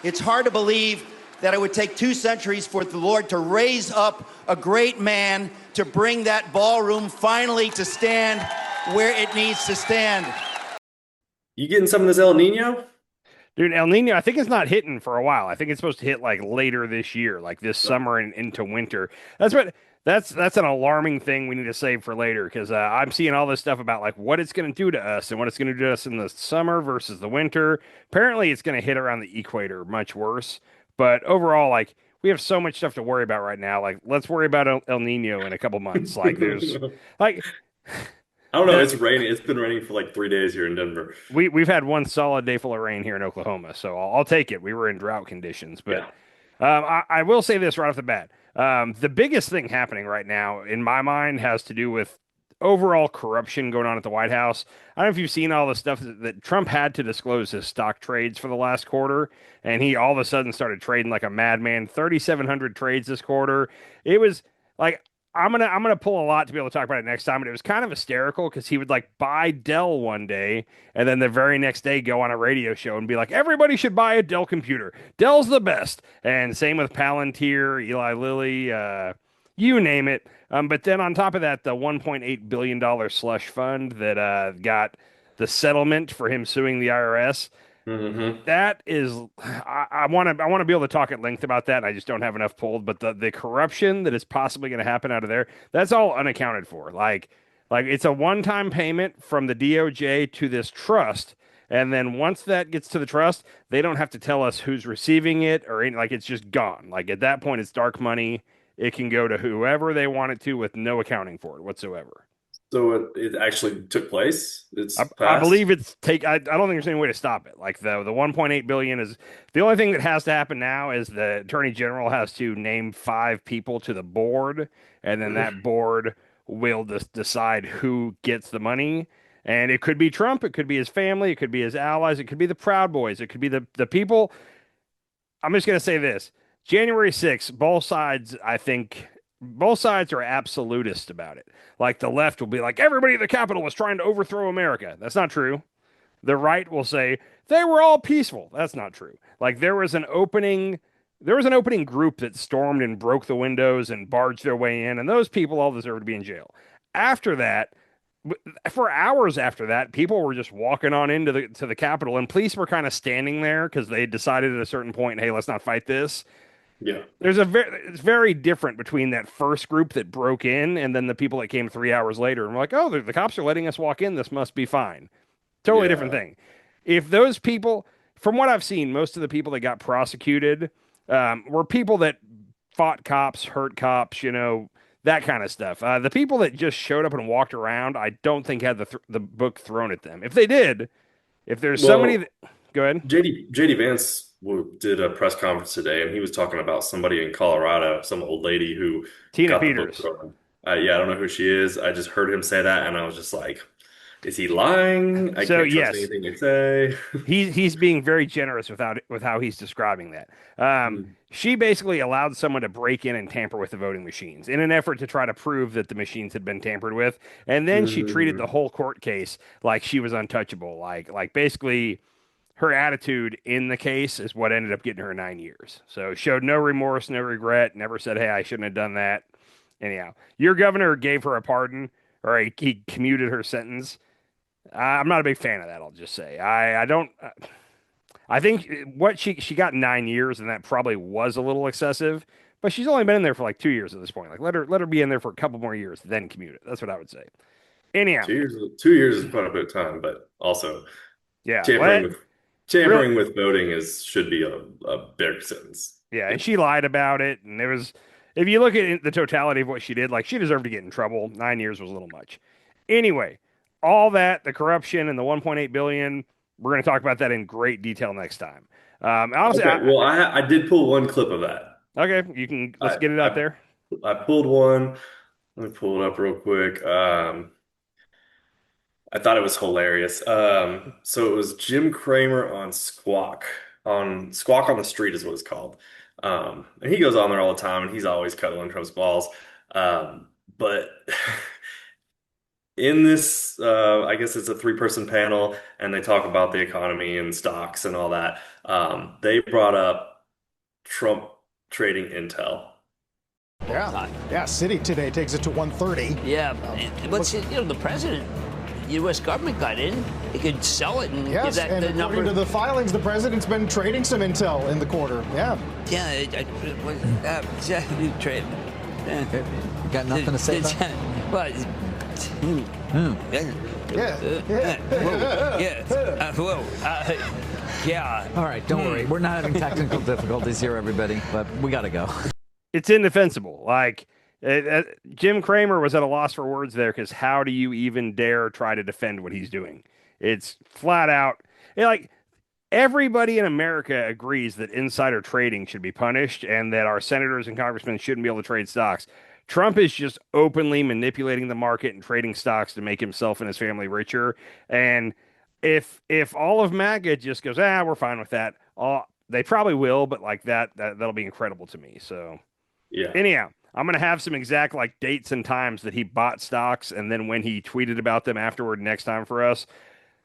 It's hard to believe that it would take 2 centuries for the Lord to raise up a great man to bring that ballroom finally to stand where it needs to stand. You getting some of this El Nino? Dude, El Nino, I think it's not hitting for a while. I think it's supposed to hit like later this year, like this summer and into winter. That's what that's an alarming thing we need to save for later because I'm seeing all this stuff about like what it's going to do to us and what it's going to do to us in the summer versus the winter. Apparently, it's going to hit around the equator much worse. But overall, like we have so much stuff to worry about right now. Like let's worry about El Nino in a couple months. Like there's like I don't know. the It's raining. It's been raining for like 3 days here in Denver. we've had one solid day full of rain here in Oklahoma, so I'll take it. We were in drought conditions, but Yeah. I will say this right off the bat. The biggest thing happening right now, in my mind, has to do with overall corruption going on at the White House. I don't know if you've seen all the stuff that Trump had to disclose his stock trades for the last quarter, and he all of a sudden started trading like a madman. 3,700 trades this quarter. It was like I'm gonna pull a lot to be able to talk about it next time, but it was kind of hysterical because he would like buy Dell one day and then the very next day go on a radio show and be like, everybody should buy a Dell computer. Dell's the best. And same with Palantir, Eli Lilly, you name it. But then on top of that, the $1.8 billion slush fund that got the settlement for him suing the IRS. Hmm. That is, I want to be able to talk at length about that. And I just don't have enough pulled. But the corruption that is possibly going to happen out of there, that's all unaccounted for. Like it's a one-time payment from the DOJ to this trust. And then once that gets to the trust, they don't have to tell us who's receiving it or any, like it's just gone. Like at that point, it's dark money. It can go to whoever they want it to with no accounting for it whatsoever. So it actually took place. It's I passed. believe it's take. I don't think there's any way to stop it. Like the 1.8 billion is the only thing that has to happen now is the attorney general has to name 5 people to the board, and then that board will decide who gets the money. And it could be Trump, it could be his family, it could be his allies, it could be the Proud Boys, it could be the people. I'm just gonna say this: January 6th, both sides, I think, both sides are absolutist about it. Like the left will be like, everybody at the Capitol was trying to overthrow America. That's not true. The right will say they were all peaceful. That's not true. Like there was an opening group that stormed and broke the windows and barged their way in, and those people all deserve to be in jail. After that, for hours after that, people were just walking on into the Capitol, and police were kind of standing there because they decided at a certain point, hey, let's not fight this. Yeah. It's very different between that first group that broke in and then the people that came 3 hours later and were like, oh, the cops are letting us walk in. This must be fine. Totally different Yeah. thing. If those people, from what I've seen, most of the people that got prosecuted were people that fought cops, hurt cops, that kind of stuff. The people that just showed up and walked around, I don't think had the book thrown at them. If they did, if there's somebody Well, that, go ahead. JD Vance did a press conference today, and he was talking about somebody in Colorado, some old lady who Tina got the book Peters. thrown. Yeah, I don't know who she is. I just heard him say that, and I was just like, "Is he lying? I So can't trust yes, anything they say." he's being very generous with how he's describing that. She basically allowed someone to break in and tamper with the voting machines in an effort to try to prove that the machines had been tampered with, and then she treated the Mm. whole court case like she was untouchable. Like basically her attitude in the case is what ended up getting her 9 years. So showed no remorse, no regret, never said, "Hey, I shouldn't have done that." Anyhow, your governor gave her a pardon, or he commuted her sentence. I'm not a big fan of that. I'll just say I don't. I think what she got 9 years, and that probably was a little excessive. But she's only been in there for like 2 years at this point. Like let her be in there for a couple more years, then commute it. That's what I would say. Anyhow, 2 years, 2 years is quite a bit of time, but also yeah. tampering What with real? tampering with voting is should be a big sentence. Yeah, and she lied about it, and it was. If you look at the totality of what she did, like she deserved to get in trouble. 9 years was a little much. Anyway, all that, the corruption and the 1.8 billion, we're going to talk about that in great detail next time. Honestly, Okay, well, I did pull one clip of that. okay, you can let's I get it out I there. I pulled one. Let me pull it up real quick. I thought it was hilarious. So it was Jim Cramer on Squawk on the Street is what it's called. And he goes on there all the time, and he's always cuddling Trump's balls. But in this, I guess it's a three-person panel, and they talk about the economy and stocks and all that. They brought up Trump trading Intel. Yeah, yeah. Citi today takes it to 130. Yeah, but the president, the U.S. government got in. He could sell it and Yes, give that and the according number. to the filings, the president's been trading some intel in the quarter. Yeah. Yeah, trade. Got nothing to say about it? Well, Yeah. yeah. All right, don't worry. We're not having technical difficulties here, everybody, but we got to go. It's indefensible. Like Jim Cramer was at a loss for words there because how do you even dare try to defend what he's doing? It's flat out like everybody in America agrees that insider trading should be punished and that our senators and congressmen shouldn't be able to trade stocks. Trump is just openly manipulating the market and trading stocks to make himself and his family richer. And if all of MAGA just goes, we're fine with that. They probably will, but like that'll be incredible to me. So Yeah. anyhow, I'm gonna have some exact like dates and times that he bought stocks and then when he tweeted about them afterward next time for us.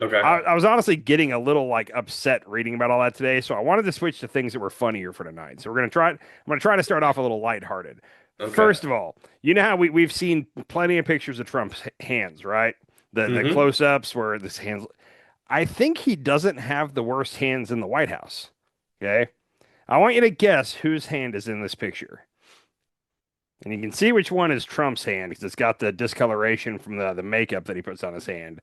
Okay. I was honestly getting a little like upset reading about all that today, so I wanted to switch to things that were funnier for tonight. So I'm gonna try to start off a little lighthearted. Okay. First of all, you know how we've seen plenty of pictures of Trump's hands, right? The close-ups where this hands. I think he doesn't have the worst hands in the White House. Okay, I want you to guess whose hand is in this picture. And you can see which one is Trump's hand because it's got the discoloration from the makeup that he puts on his hand.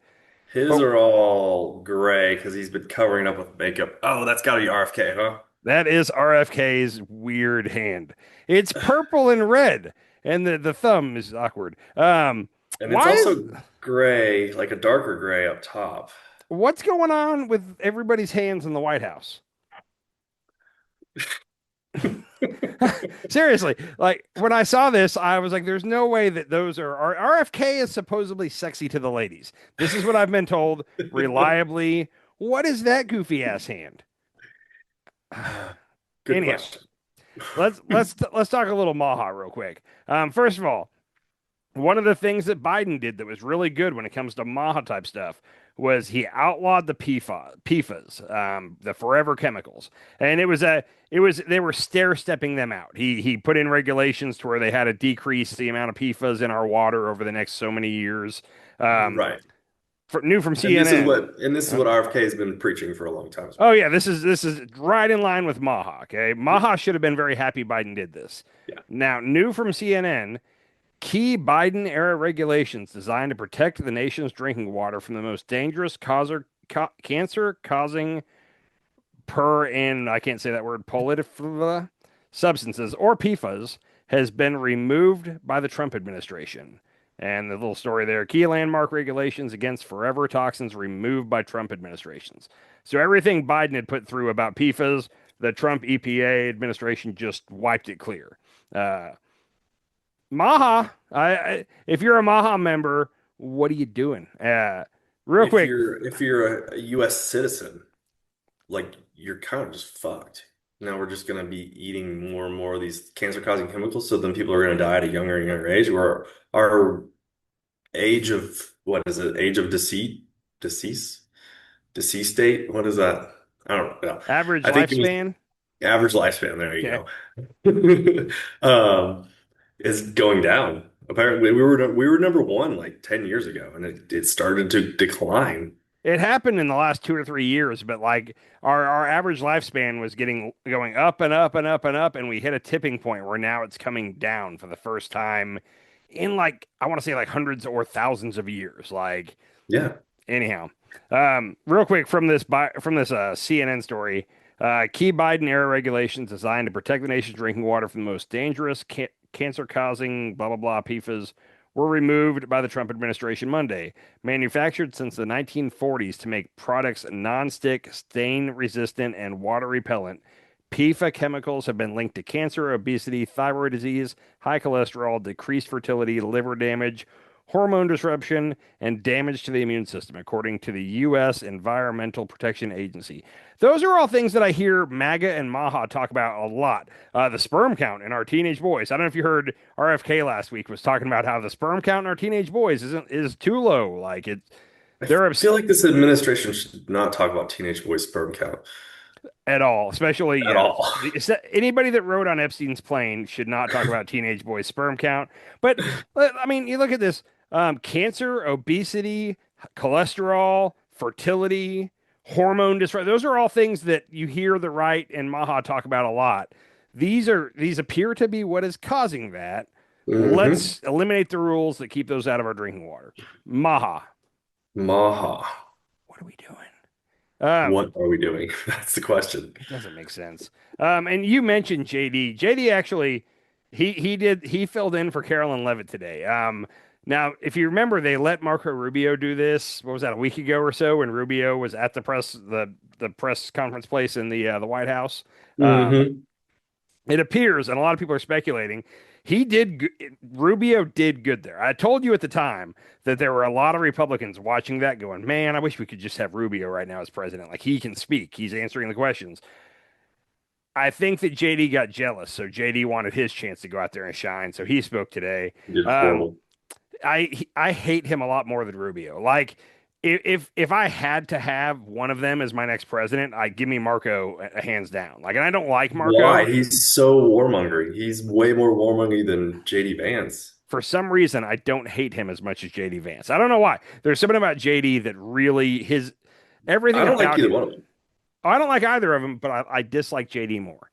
His are all gray because he's been covering up with makeup. Oh, that's got to be RFK, huh? That is RFK's weird hand. It's purple and red, and the thumb is awkward. And it's also gray, like a darker gray up top. What's going on with everybody's hands in the White House? Seriously, like when I saw this, I was like, there's no way that those are RFK is supposedly sexy to the ladies. This is what I've been told reliably. What is that goofy ass hand? Good Anyhow, question. let's talk a little MAHA real quick. First of all, one of the things that Biden did that was really good when it comes to MAHA type stuff was he outlawed the PFAS, the forever chemicals, and they were stair stepping them out. He put in regulations to where they had to decrease the amount of PFAS in our water over the next so many years. Right. New from CNN. This is what RFK has been preaching for a long time. Oh yeah, this is right in line with MAHA. Okay, MAHA should have been very happy Biden did this. Yeah. Now, new from CNN. Key Biden era regulations designed to protect the nation's drinking water from the most dangerous cancer causing I can't say that word, proliferate substances or PFAS has been removed by the Trump administration. And the little story there, key landmark regulations against forever toxins removed by Trump administrations. So everything Biden had put through about PFAS, the Trump EPA administration just wiped it clear. MAHA, if you're a MAHA member, what are you doing? Real quick. If you're a U.S. citizen, like you're kind of just fucked. Now we're just going to be eating more and more of these cancer-causing chemicals, so then people are going to die at a younger and younger age. Where our age of Age of decease date? What is that? I don't know. Average I think lifespan? Average lifespan. There you go. Is going down. Apparently, we were number one like 10 years ago, and it started to decline. It happened in the last 2 or 3 years, but like our average lifespan was going up and up and up and up, and we hit a tipping point where now it's coming down for the first time in like I want to say like hundreds or thousands of years. Like Yeah. anyhow, real quick from this CNN story, key Biden era regulations designed to protect the nation's drinking water from the most dangerous cancer-causing blah blah blah PFAS were removed by the Trump administration Monday. Manufactured since the 1940s to make products non-stick, stain-resistant, and water-repellent, PFAS chemicals have been linked to cancer, obesity, thyroid disease, high cholesterol, decreased fertility, liver damage, hormone disruption, and damage to the immune system, according to the U.S. Environmental Protection Agency. Those are all things that I hear MAGA and MAHA talk about a lot. The sperm count in our teenage boys. I don't know if you heard RFK last week was talking about how the sperm count in our teenage boys is too low. Like they're I feel like this administration should not talk about teenage boys' sperm count at all, especially at all. anybody that rode on Epstein's plane should not talk about teenage boys' sperm count. But I mean, you look at this: cancer, obesity, cholesterol, fertility, hormone disruption. Those are all things that you hear the right and MAHA talk about a lot. These appear to be what is causing that. Let's eliminate the rules that keep those out of our drinking water. MAHA. MAHA. What are we doing? What are we doing? That's the question. It doesn't make sense. And you mentioned JD. JD actually, he filled in for Carolyn Levitt today. Now, if you remember, they let Marco Rubio do this. What was that, a week ago or so, when Rubio was at the press conference place in the White House? It appears, and a lot of people are speculating, Rubio did good there. I told you at the time that there were a lot of Republicans watching that going, man, I wish we could just have Rubio right now as president. Like, he can speak. He's answering the questions. I think that JD got jealous, so JD wanted his chance to go out there and shine, so he spoke today. I hate him a lot more than Rubio. Like, if I had to have one of them as my next president, I'd give me Marco hands down. Like, and I don't like Marco. Why? He's so warmongering. He's way more warmongering than JD Vance. For some reason, I don't hate him as much as JD Vance. I don't know why. There's something about JD that really everything. I don't about like either him, one of them. I don't like either of them, but I dislike JD more.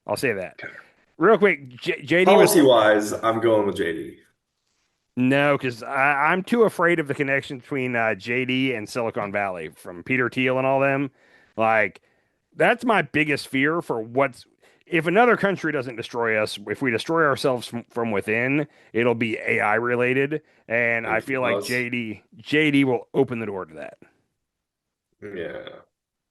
I'll say that. Okay. Real quick, JD. Policy-wise, I'm going with JD. No, because I'm too afraid of the connection between JD and Silicon Valley from Peter Thiel and all them. Like, that's my biggest fear for if another country doesn't destroy us, if we destroy ourselves from within, it'll be AI related. And I feel like JD will open the door to that. Yeah.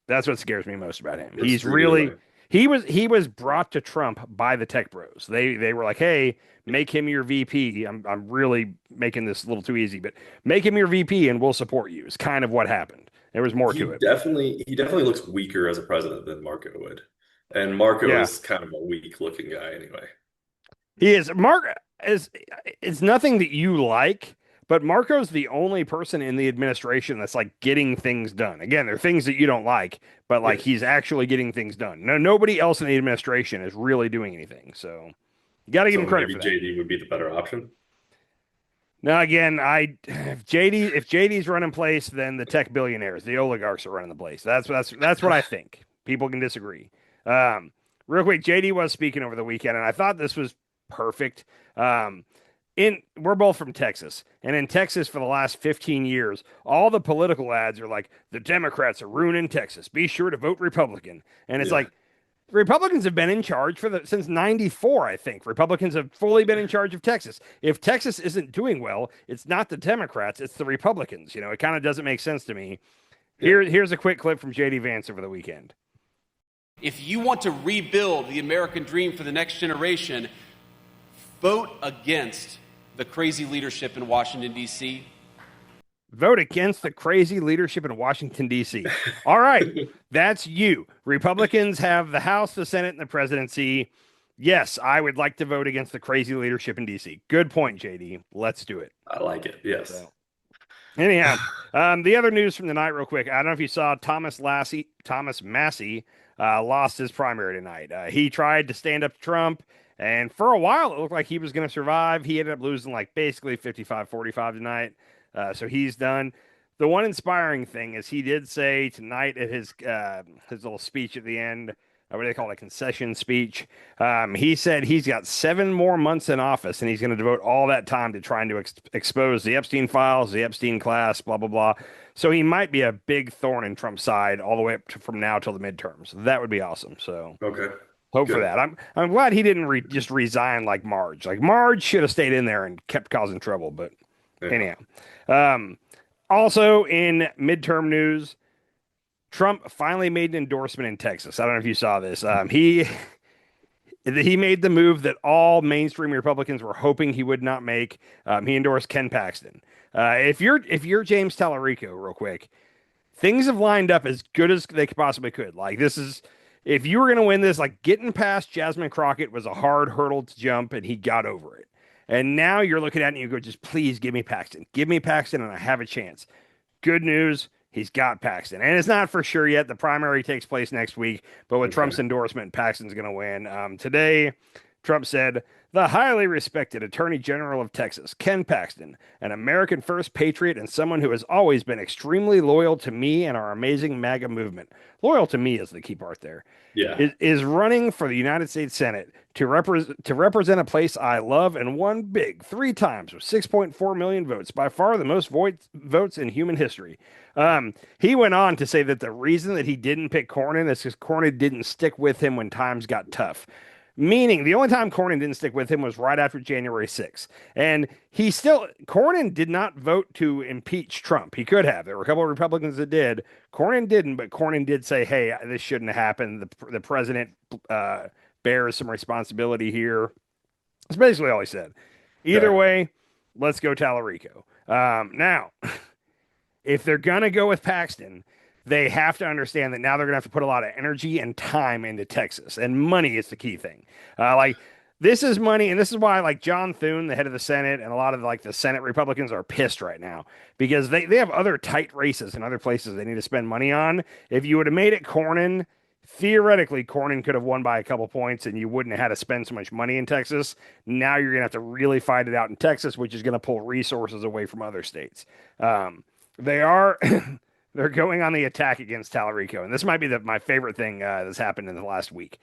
That's what scares me most about him. He's really, he was brought to Trump by the tech bros. They were like, hey, make him your VP. I'm really making this a little too easy, but make him your VP and we'll support you. It's kind of what happened. There was more to it. He definitely looks weaker as a president than Marco would. And Marco is kind of a weak looking guy anyway. He is. Marco is nothing that you like, but Marco's the only person in the administration that's like getting things done. Again, there are things that you don't like, but like he's actually getting things done. Nobody else in the administration is really doing anything. So you got to give him credit for that. JD would be the better option. Now, again, if JD's running place, then the tech billionaires, the oligarchs are running the place. That's what I think. People can disagree. Real quick, JD was speaking over the weekend, and I thought this was perfect. We're both from Texas, and in Texas for the last 15 years, all the political ads are like, the Democrats are ruining Texas. Be sure to vote Republican. And it's like, Republicans have been in charge since 94, I think. Republicans have fully been in charge of Texas. If Texas isn't doing well, it's not the Democrats, it's the Republicans. You know, it kind of doesn't make sense to me. Here's a quick clip from JD Vance over the weekend. If you want to rebuild the American dream for the next generation, vote against the crazy leadership in Washington, D.C. Vote against the crazy leadership in Washington, D.C. All right, that's you. Republicans have the House, the Senate, and the presidency. Yes, I would like to vote against the crazy leadership in D.C. Good point, JD. Let's do it. I like it. Yes. So, anyhow, the other news from the night real quick. I don't know if you saw Thomas Massie lost his primary tonight. He tried to stand up to Trump, and for a while it looked like he was going to survive. He ended up losing like basically 55-45 tonight. So he's done. The one inspiring thing is he did say tonight at his little speech at the end, what do they call it, a concession speech. He said he's got 7 more months in office, and he's going to devote all that time to trying to expose the Epstein files, the Epstein class, blah, blah, blah. So he might be a big thorn in Trump's side all the way up from now till the midterms. That would be awesome. So hope for that. I'm glad he didn't just resign like Marge. Like Marge should have stayed in there and kept causing trouble. But anyhow. Also in midterm news, Trump finally made an endorsement in Texas. I don't know if you saw this. He made the move that all mainstream Republicans were hoping he would not make. He endorsed Ken Paxton. If you're James Tallarico, real quick, things have lined up as good as they possibly could. Like this is, if you were going to win this, like getting past Jasmine Crockett was a hard hurdle to jump, and he got over it. And now you're looking at it and you go, just please give me Paxton, and I have a chance. Good news. He's got Paxton, and it's not for sure yet. The primary takes place next week, but with Trump's endorsement, Paxton's going to win. Today, Trump said, the highly respected Attorney General of Texas, Ken Paxton, an American first patriot and someone who has always been extremely loyal to me and our amazing MAGA movement. Loyal to me is the key part there. Yeah. Is running for the United States Senate to represent a place I love and won big 3 times with 6.4 million votes, by far the most votes in human history. He went on to say that the reason that he didn't pick Cornyn is because Cornyn didn't stick with him when times got tough. Meaning the only time Cornyn didn't stick with him was right after January 6th. And Cornyn did not vote to impeach Trump. He could have. There were a couple of Republicans that did. Cornyn didn't, but Cornyn did say, hey, this shouldn't have happened. The president bears some responsibility here. That's basically all he said. Either way, let's go Tallarico. Now, if they're going to go with Paxton, they have to understand that now they're going to have to put a lot of energy and time into Texas, and money is the key thing. This is money, and this is why John Thune, the head of the Senate, and a lot of the Senate Republicans are pissed right now because they have other tight races and other places they need to spend money on. If you would have made it Cornyn, theoretically Cornyn could have won by a couple points, and you wouldn't have had to spend so much money in Texas. Now you're going to have to really fight it out in Texas, which is going to pull resources away from other states. They're going on the attack against Tallarico, and this might be my favorite thing that's happened in the last week.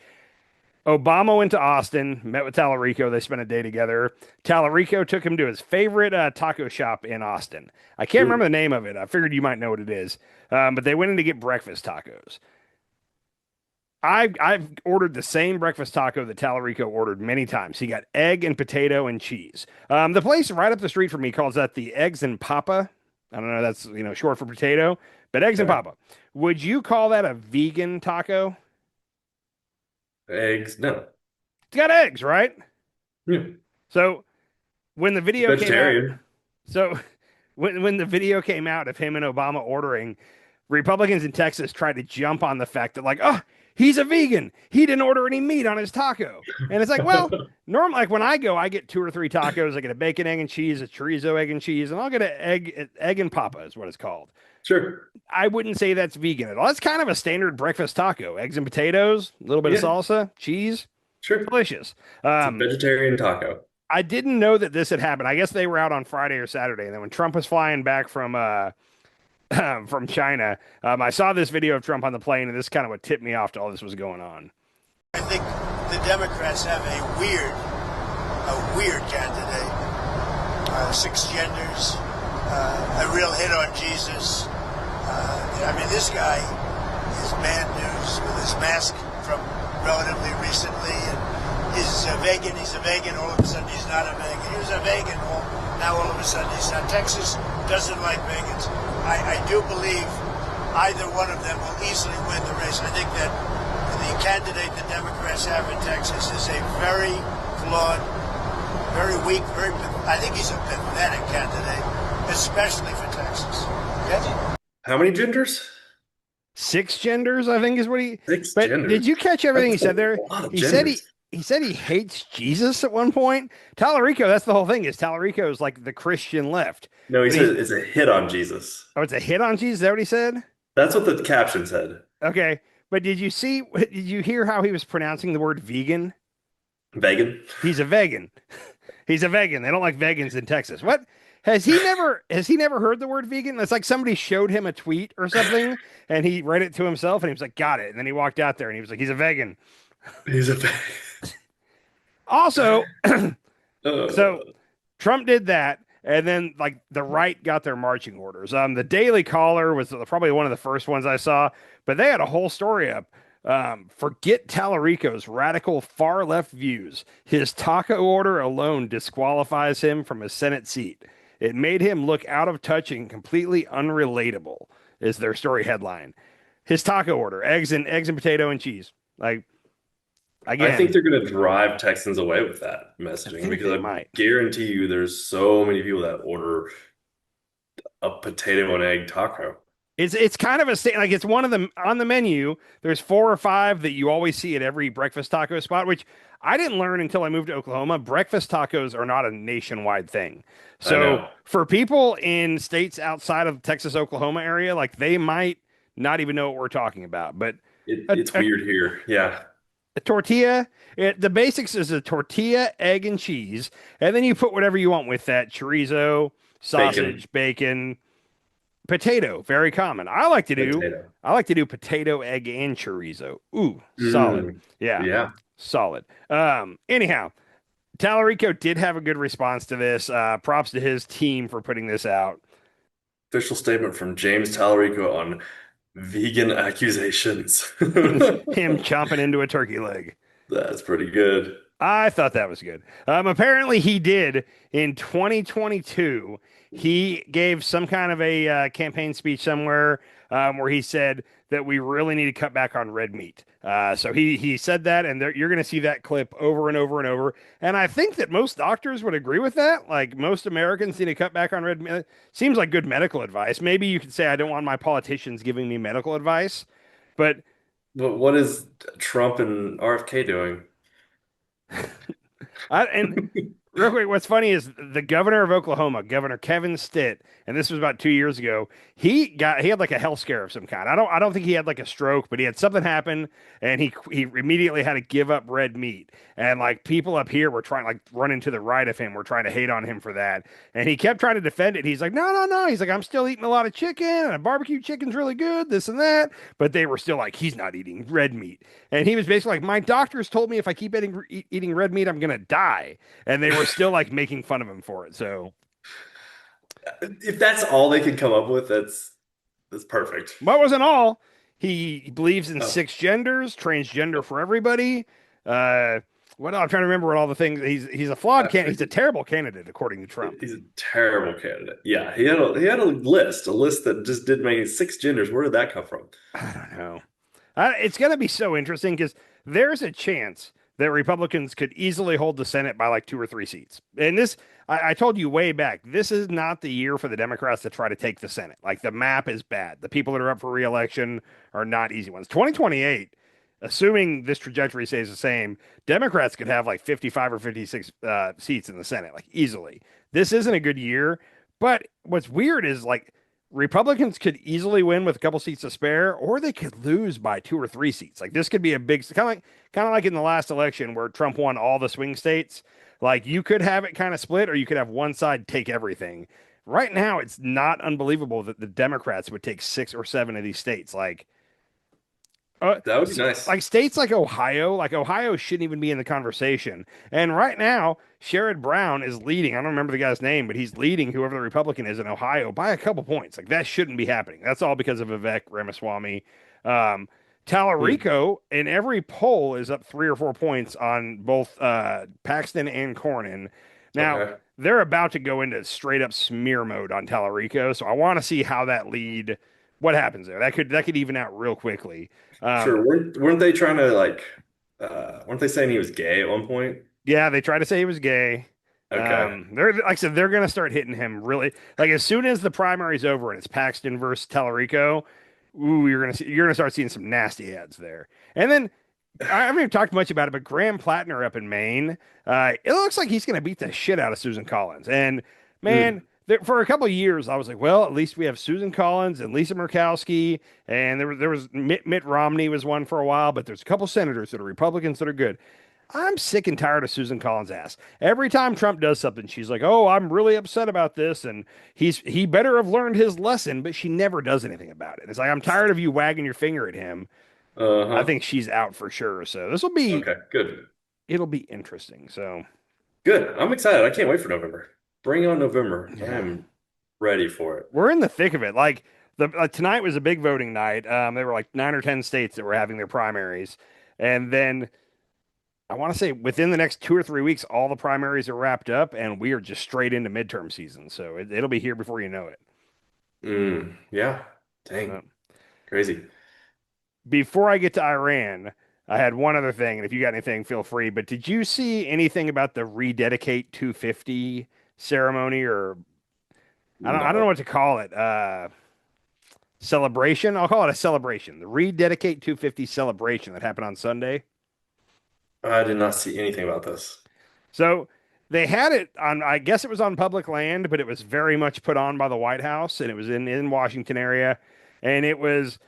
Obama went to Austin, met with Tallarico. They spent a day together. Tallarico took him to his favorite taco shop in Austin. I can't remember the name of it. I figured you might know what it is, but they went in to get breakfast tacos. I've ordered the same breakfast taco that Tallarico ordered many times. He got egg and potato and cheese. The place right up the street from me calls that the Eggs and Papa. I don't know. That's short for potato. But eggs and papa. Would you call that a vegan taco? Eggs? No. It's got eggs, right? Yeah. So when the video Vegetarian. when the video came out of him and Obama ordering, Republicans in Texas tried to jump on the fact that he's a vegan. He didn't order any meat on his taco. And it's well, normally when I go, I get 2 or 3 tacos. I get a bacon, egg, and cheese, a chorizo, egg, and cheese, and I'll get an egg and papa is what it's called. Sure. I wouldn't say that's vegan at all. That's kind of a standard breakfast taco. Eggs and potatoes, a little bit of salsa, cheese. Sure. Delicious. It's a vegetarian taco. I didn't know that this had happened. I guess they were out on Friday or Saturday. And then when Trump was flying back from China, I saw this video of Trump on the plane, and this is kind of what tipped me off to all this was going on. I think the Democrats have a weird candidate. 6 genders, a real hit on Jesus. This guy is bad news with his mask from relatively recently, and he's a vegan. All of a sudden, he's not a vegan. He was a vegan. Now all of a sudden, he's not. Texas doesn't like vegans. I do believe either one of them will easily win the race. I think that the candidate the Democrats have in Texas is a very flawed, very weak, I think he's a pathetic candidate, especially for Texas. Okay? How many genders? 6 genders, I think is what he. 6 but genders. Did you catch everything he said there? He said he said he hates Jesus at one point. Tallarico, that's the whole thing. Is is like the Christian left. No, he said it's a hit on Jesus. Oh, it's a hit on Jesus. Is that what he said? That's what the caption said. Okay, but did you hear how he was pronouncing the word vegan? Vegan. He's a vegan. He's a vegan. They don't like vegans in Texas. What? Has he never heard the word vegan? It's like somebody showed him a tweet or something and he read it to himself and he was like, got it. And then he walked out there and he was like, he's a vegan. He's a vegan. Also, so Trump did that. And then the right got their marching orders. The Daily Caller was probably one of the first ones I saw, but they had a whole story up. Forget Tallarico's radical far left views. His taco order alone disqualifies him from a Senate seat. It made him look out of touch and completely unrelatable, is their story headline. His taco order, eggs and potato and cheese. I think Again, they're going to drive Texans away with that I messaging think because they I might. guarantee you there's so many people that order a potato and egg taco. It's kind of like it's one of them on the menu. There's 4 or 5 that you always see at every breakfast taco spot, which I didn't learn until I moved to Oklahoma. Breakfast tacos are not a nationwide thing. I So know. for people in states outside of Texas, Oklahoma area, like they might not even know what we're talking about. But a, It's a, weird here. Yeah. a tortilla, the basics is a tortilla, egg, and cheese, and then you put whatever you want with that: chorizo, Bacon, sausage, bacon, potato, very common. potato. I like to do potato, egg, and chorizo. Ooh, solid. Mm, Yeah, yeah. solid. Anyhow, Tallarico did have a good response to this. Props to his team for putting this out. Official statement from James Tallarico on vegan accusations. Him chomping into a turkey leg. That's pretty good. I thought that was good. Apparently, he did in 2022. He gave some kind of a campaign speech somewhere where he said that we really need to cut back on red meat. So he said that, and you're going to see that clip over and over and over. And I think that most doctors would agree with that. Like most Americans need to cut back on red meat. Seems like good medical advice. Maybe you could say I don't want my politicians giving me medical advice, but But what is Trump and RFK doing? and real quick, what's funny is the governor of Oklahoma, Governor Kevin Stitt, and this was about 2 years ago. He had like a health scare of some kind. I don't think he had like a stroke, but he had something happen, and he immediately had to give up red meat. And like people up here were trying like running to the right of him, were trying to hate on him for that, and he kept trying to defend it. He's like, no, no, no. He's like, I'm still eating a lot of chicken, and barbecue chicken's really good, this and that. But they were still like, he's not eating red meat, and he was basically like, my doctors told me if I keep eating red meat, I'm gonna die, and they were still like making fun of him for it. So If that's all they can come up with, that's perfect. what wasn't all? He believes in Oh, 6 genders, transgender for everybody. Uh, what I'm trying to remember what all the things. He's a flawed I candidate. forget. He's a terrible candidate according to Trump. He's a terrible candidate. Yeah, he had a list that just didn't make it. 6 genders. Where did that come from? I don't know. It's going to be so interesting because there's a chance that Republicans could easily hold the Senate by like 2 or 3 seats. And this, I told you way back, this is not the year for the Democrats to try to take the Senate. Like the map is bad. The people that are up for reelection are not easy ones. 2028, assuming this trajectory stays the same, Democrats could have like 55 or 56 seats in the Senate, like easily. This isn't a good year. But what's weird is like Republicans could easily win with a couple seats to spare, or they could lose by 2 or 3 seats. Like this could be a big kind of like in the last election where Trump won all the swing states. Like you could have it kind of split, or you could have one side take everything. Right now, it's not unbelievable that the Democrats would take 6 or 7 of these states. Uh, That would be nice. like states like Ohio shouldn't even be in the conversation. And right now, Sherrod Brown is leading. I don't remember the guy's name, but he's leading whoever the Republican is in Ohio by a couple points. Like that shouldn't be happening. That's all because of Vivek Ramaswamy. Um, Hmm. Tallarico in every poll is up 3 or 4 points on both Paxton and Cornyn. Now Okay. they're about to go into straight up smear mode on Tallarico, so I want to see how that lead. What happens there? That could even out real quickly. Um, Sure. Weren't they trying to like weren't they saying he was gay at one point? Yeah, they try to say he was gay. Okay. They're like I said, they're gonna start hitting him really like as soon as the primary's over and it's Paxton versus Tellerico. Ooh, you're gonna start seeing some nasty ads there. And then I haven't even talked much about it, but Graham Plattner up in Maine, it looks like he's gonna beat the shit out of Susan Collins. And man, Hmm. for a couple of years, I was like, well, at least we have Susan Collins and Lisa Murkowski, and there was Mitt Romney was one for a while, but there's a couple senators that are Republicans that are good. I'm sick and tired of Susan Collins' ass. Every time Trump does something, she's like, "Oh, I'm really upset about this," and he better have learned his lesson. But she never does anything about it. It's like I'm tired of you wagging your finger at him. I Uh-huh. think she's out for sure. So this will be Okay, good. it'll be interesting. So Good. I'm excited. I can't wait for November. Bring on November. I yeah, am ready for it. we're in the thick of it. Like the tonight was a big voting night. There were like 9 or 10 states that were having their primaries, and then I want to say within the next 2 or 3 weeks, all the primaries are wrapped up, and we are just straight into midterm season. So it'll be here before you know it. Yeah. Uh, Dang. Crazy. Before I get to Iran, I had one other thing, and if you got anything, feel free. But did you see anything about the Rededicate 250 ceremony, or I don't know No, what to call it. Celebration. I'll call it a celebration. The Rededicate 250 celebration that happened on Sunday. I did not see anything about this. So they had it on, I guess it was on public land, but it was very much put on by the White House, and it was in Washington area, and it was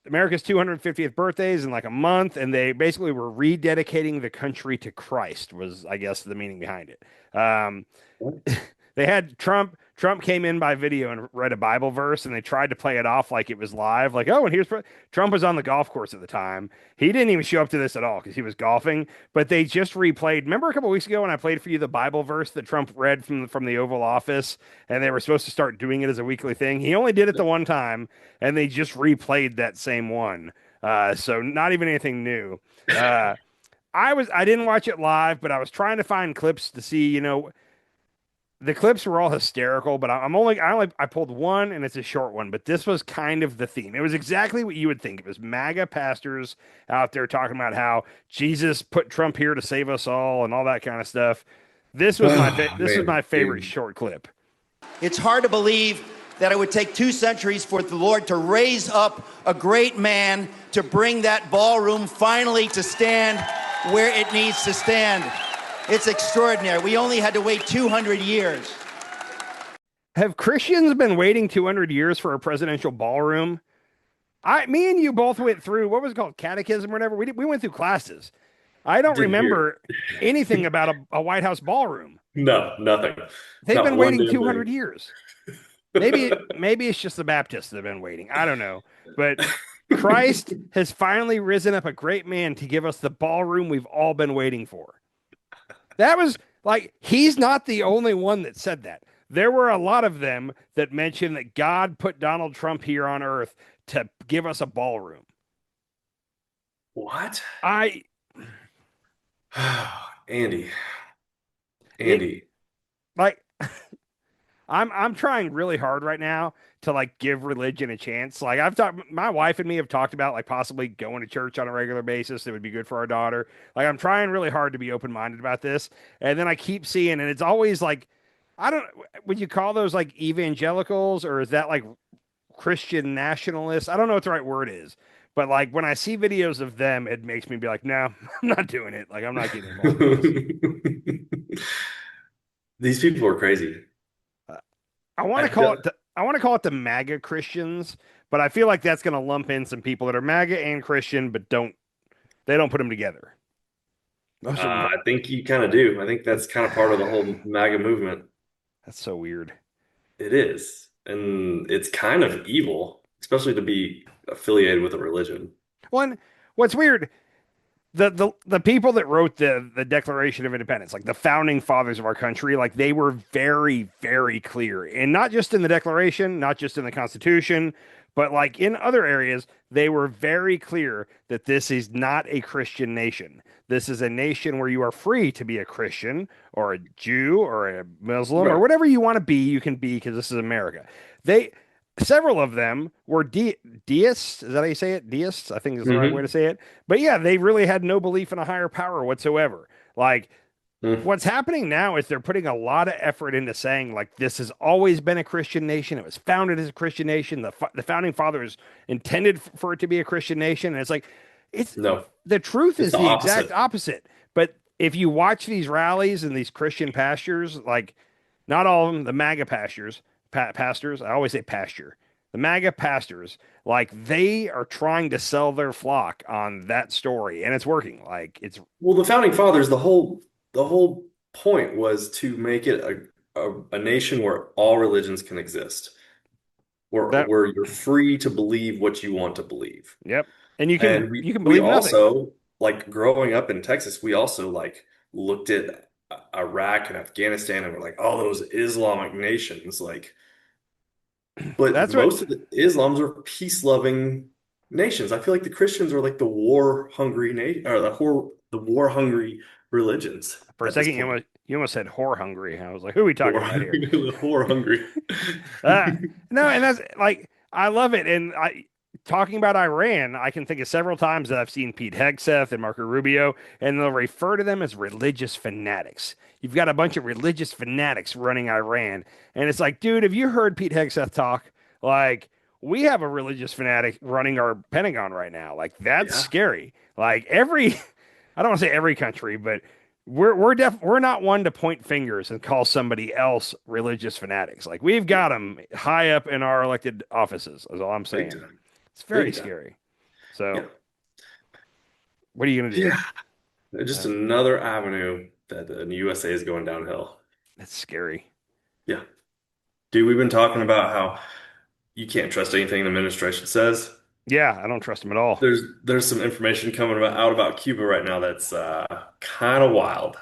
America's 250th birthdays in like a month, and they basically were rededicating the country to Christ, was I guess the meaning behind it. They had Trump. Trump came in by video and read a Bible verse, and they tried to play it off like it was live. Like, oh, and Trump was on the golf course at the time. He didn't even show up to this at all because he was golfing. But they just replayed. Remember a couple weeks ago when I played for you the Bible verse that Trump read from the Oval Office, and they were supposed to start doing it as a weekly thing. He only did it the one time, and they just replayed that same one. So not even anything new. I didn't watch it live, but I was trying to find clips to see, the clips were all hysterical, but I pulled one, and it's a short one, but this was kind of the theme. It was exactly what you would think. It was MAGA pastors out there talking about how Jesus put Trump here to save us all and all that kind of stuff. This was my favorite short clip. It's hard to believe that it would take 2 centuries for the Lord to raise up a great man to bring that ballroom finally to stand where it needs to stand. It's extraordinary. We only had to wait 200 years. Have Christians been waiting 200 years for a presidential ballroom? Me and you both went through, what was it called, catechism or whatever? We went through classes. I don't remember anything about a White House ballroom. No, nothing. They've Not been one waiting damn 200 thing. years. Maybe it's just the Baptists that have been waiting. I don't know. But Christ has finally risen up a great man to give us the ballroom we've all been waiting for. That was like, he's not the only one that said that. There were a lot of them that mentioned that God put Donald Trump here on earth to give us a ballroom. What? Andy. I'm trying really hard right now to like give religion a chance. Like my wife and me have talked about like possibly going to church on a regular basis. It would be good for our daughter. Like I'm trying really hard to be open-minded about this. And then I keep seeing, and it's always like, would you call those like evangelicals, or is that like Christian nationalists? I don't know what the right word is, but like when I see videos of them, it makes me be like, no, I'm not doing it. Like I'm not getting involved in this. These people are crazy. I want to call it the MAGA Christians, but I feel like that's going to lump in some people that are MAGA and Christian, but don't put them together. I think you kind of do. I think that's kind of part of the whole MAGA movement. That's so weird. It is. And it's kind of evil, especially to be affiliated with a religion. What's weird, the people that wrote the Declaration of Independence, like the founding fathers of our country, like they were very, very clear. And not just in the Declaration, not just in the Constitution, but like in other areas, they were very clear that this is not a Christian nation. This is a nation where you are free to be a Christian or a Jew or a Muslim or whatever you want to be, you can be, because this is America. Several of them were deists. Is that how you say it? Deists, I think is the right way to say it. But yeah, they really had no belief in a higher power whatsoever. Like, what's happening now is they're putting a lot of effort into saying, like, this has always been a Christian nation. It was founded as a Christian nation. The founding fathers intended for it to be a Christian nation. And it's like, the truth is the exact opposite. But if you watch these rallies and these Christian pastors, like, not all of them, the MAGA pastors, I always say pasture. The MAGA pastors, like they are trying to sell their flock on that story, and it's working. Like the founding fathers, the whole point was to make it a nation where all religions can exist, where you're free to believe what you want to believe. Yep, and you can believe we nothing. Also, like growing up in Texas, we also like looked at Iraq and Afghanistan, and we're like, oh, those Islamic nations, like. But most of the Islams are peace-loving nations. I feel like the Christians are like the war-hungry nation, or the war-hungry religions. For a second, you almost said whore-hungry. I was like, who are we talking about here? Whore-hungry. No, and that's like, I love it. And talking about Iran, I can think of several times that I've seen Pete Hegseth and Marco Rubio, and they'll refer to them as religious fanatics. You've got a bunch of religious fanatics running Iran. And it's like, dude, have you heard Pete Hegseth talk? Like, we have a religious fanatic running our Pentagon right now. Like, that's scary. Like, I don't want to say every country, but we're not one to point fingers and call somebody else religious fanatics. Like, we've got them high up in our elected offices, is all I'm saying. It's very scary. So, what are you going to do? Yeah. Just another avenue that the USA is going downhill. That's scary. Yeah. Dude, we've been talking about how you can't trust anything the administration says. Yeah, I don't trust them at all. There's some information coming out about Cuba right now that's kind of wild.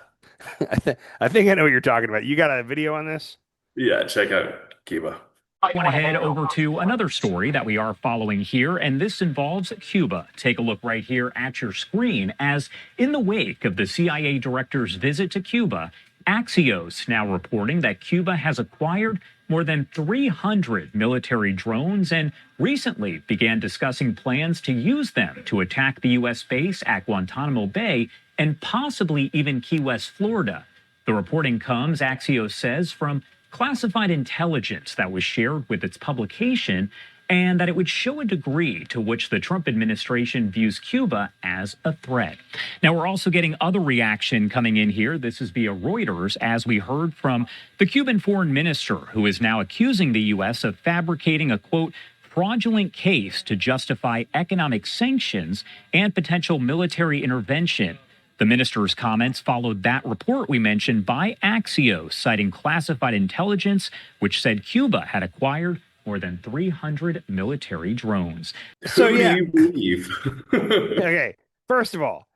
I think I know what you're talking about. You got a video on this? Yeah, check out Cuba. I want to head over to another story that we are following here, and this involves Cuba. Take a look right here at your screen as in the wake of the CIA director's visit to Cuba, Axios now reporting that Cuba has acquired more than 300 military drones and recently began discussing plans to use them to attack the U.S. base at Guantanamo Bay and possibly even Key West, Florida. The reporting comes, Axios says, from classified intelligence that was shared with its publication, and that it would show a degree to which the Trump administration views Cuba as a threat. Now, we're also getting other reaction coming in here. This is via Reuters, as we heard from the Cuban foreign minister, who is now accusing the U.S. of fabricating a, quote, fraudulent case to justify economic sanctions and potential military intervention. The minister's comments followed that report we mentioned by Axios, citing classified intelligence, which said Cuba had acquired more than 300 military drones. So, Who yeah. do you believe? Okay, first of all,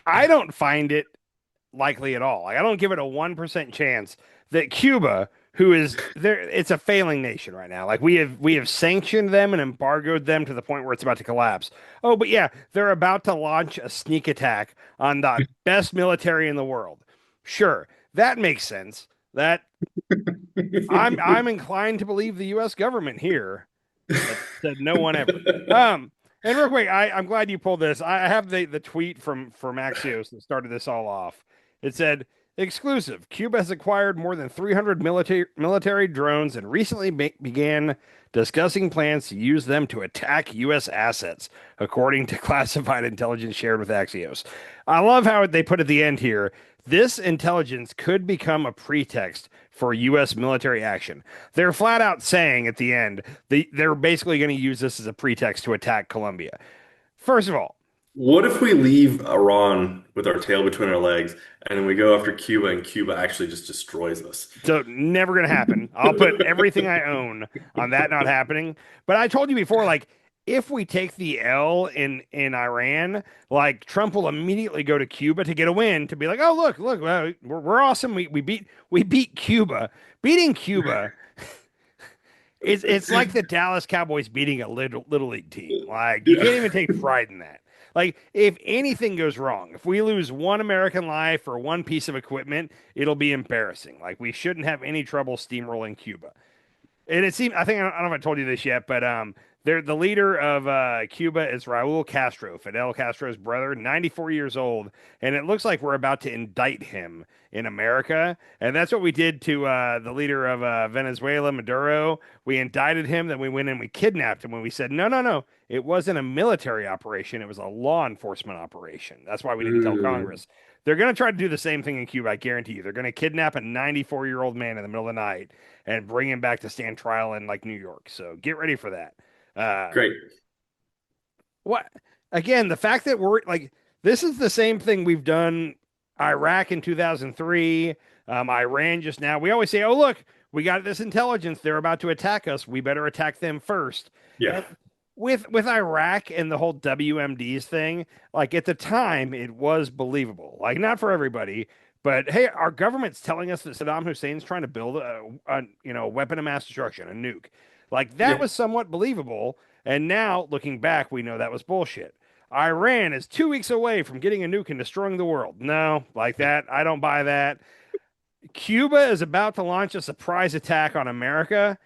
I don't find it likely at all. Like, I don't give it a 1% chance that Cuba, who is there, it's a failing nation right now. Like, we have sanctioned them and embargoed them to the point where it's about to collapse. Oh, but yeah, they're about to launch a sneak attack on the best military in the world. Sure, that makes sense. That I'm inclined to believe the U.S. government here. That said no one ever. And real quick, I'm glad you pulled this. I have the tweet from Axios that started this all off. It said, exclusive, Cuba has acquired more than 300 military drones and recently began discussing plans to use them to attack U.S. assets, according to classified intelligence shared with Axios. I love how they put at the end here, this intelligence could become a pretext for U.S. military action. They're flat out saying at the end, they're basically going to use this as a pretext to attack Colombia. First of all, what if we leave Iran with our tail between our legs and then we go after Cuba and Cuba actually just destroys us? So never going to happen. I'll put everything I own on that not happening. But I told you before, like, if we take the L in Iran, like, Trump will immediately go to Cuba to get a win, to be like, oh, look, we're awesome. We beat Cuba. Beating Cuba it's like the Dallas Cowboys beating a little league team. Like, you can't even take pride in that. Like, if anything goes wrong, if we lose one American life or one piece of equipment, it'll be embarrassing. Like, we shouldn't have any trouble steamrolling Cuba. And it seems, I don't know if I told you this yet, but the leader of Cuba is Raul Castro, Fidel Castro's brother, 94 years old. And it looks like we're about to indict him in America. And that's what we did to the leader of Venezuela, Maduro. We indicted him, then we went and we kidnapped him when we said, no. It wasn't a military operation. It was a law enforcement operation. That's why we didn't tell Congress. They're going to try to do the same thing in Cuba, I guarantee you. They're going to kidnap a 94-year-old man in the middle of the night and bring him back to stand trial in, like, New York. So get ready for that. Great. What? Again, the fact that we're, like, this is the same thing we've done Iraq in 2003, Iran just now. We always say, oh, look, we got this intelligence. They're about to attack us. We better attack them first. Yeah. With Iraq and the whole WMDs thing, like, at the time, it was believable. Like, not for everybody, but hey, our government's telling us that Saddam Hussein's trying to build a weapon of mass destruction, a nuke. Like, that was somewhat believable. And now, looking back, we know that was bullshit. Iran is 2 weeks away from getting a nuke and destroying the world. No, like that, I don't buy that. Cuba is about to launch a surprise attack on America.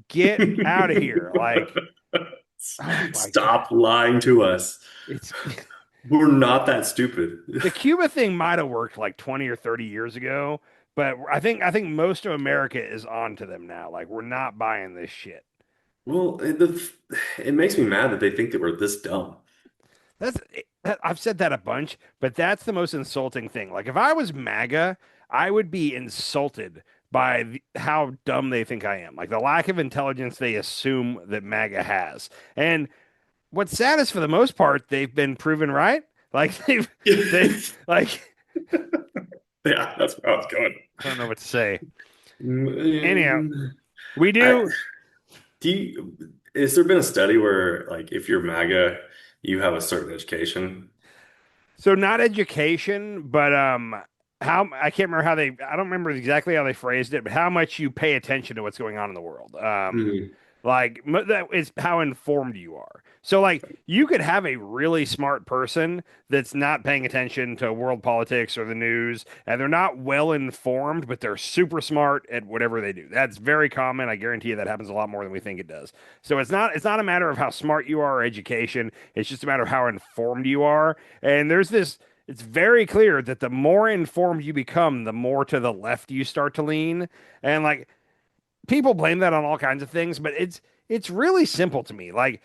Get out of here. Like, Oh my Stop lying to us. It's We're not that stupid. the Cuba thing might have worked like 20 or 30 years ago, but I think most of America is on to them now. Like we're not buying this shit. Well, it makes me mad that they think that we're this dumb. That's I've said that a bunch, but that's the most insulting thing. Like if I was MAGA, I would be insulted by how dumb they think I am. Like the lack of intelligence they assume that MAGA has. And what's sad is for the most part, they've been proven right. Like they like Yeah, that's where I was going. I don't know what to say. Anyhow, Mm, we do. has there been a study where like if you're MAGA, you have a certain education? So not education, but how I can't remember how they I don't remember exactly how they phrased it, but how much you pay attention to what's going on in the world. Mhm. Like that is how informed you are. So like you could have a really smart person that's not paying attention to world politics or the news, and they're not well informed, but they're super smart at whatever they do. That's very common. I guarantee you that happens a lot more than we think it does. So it's not a matter of how smart you are or education. It's just a matter of how informed you are. And there's this it's very clear that the more informed you become, the more to the left you start to lean. And like people blame that on all kinds of things, but it's really simple to me. Like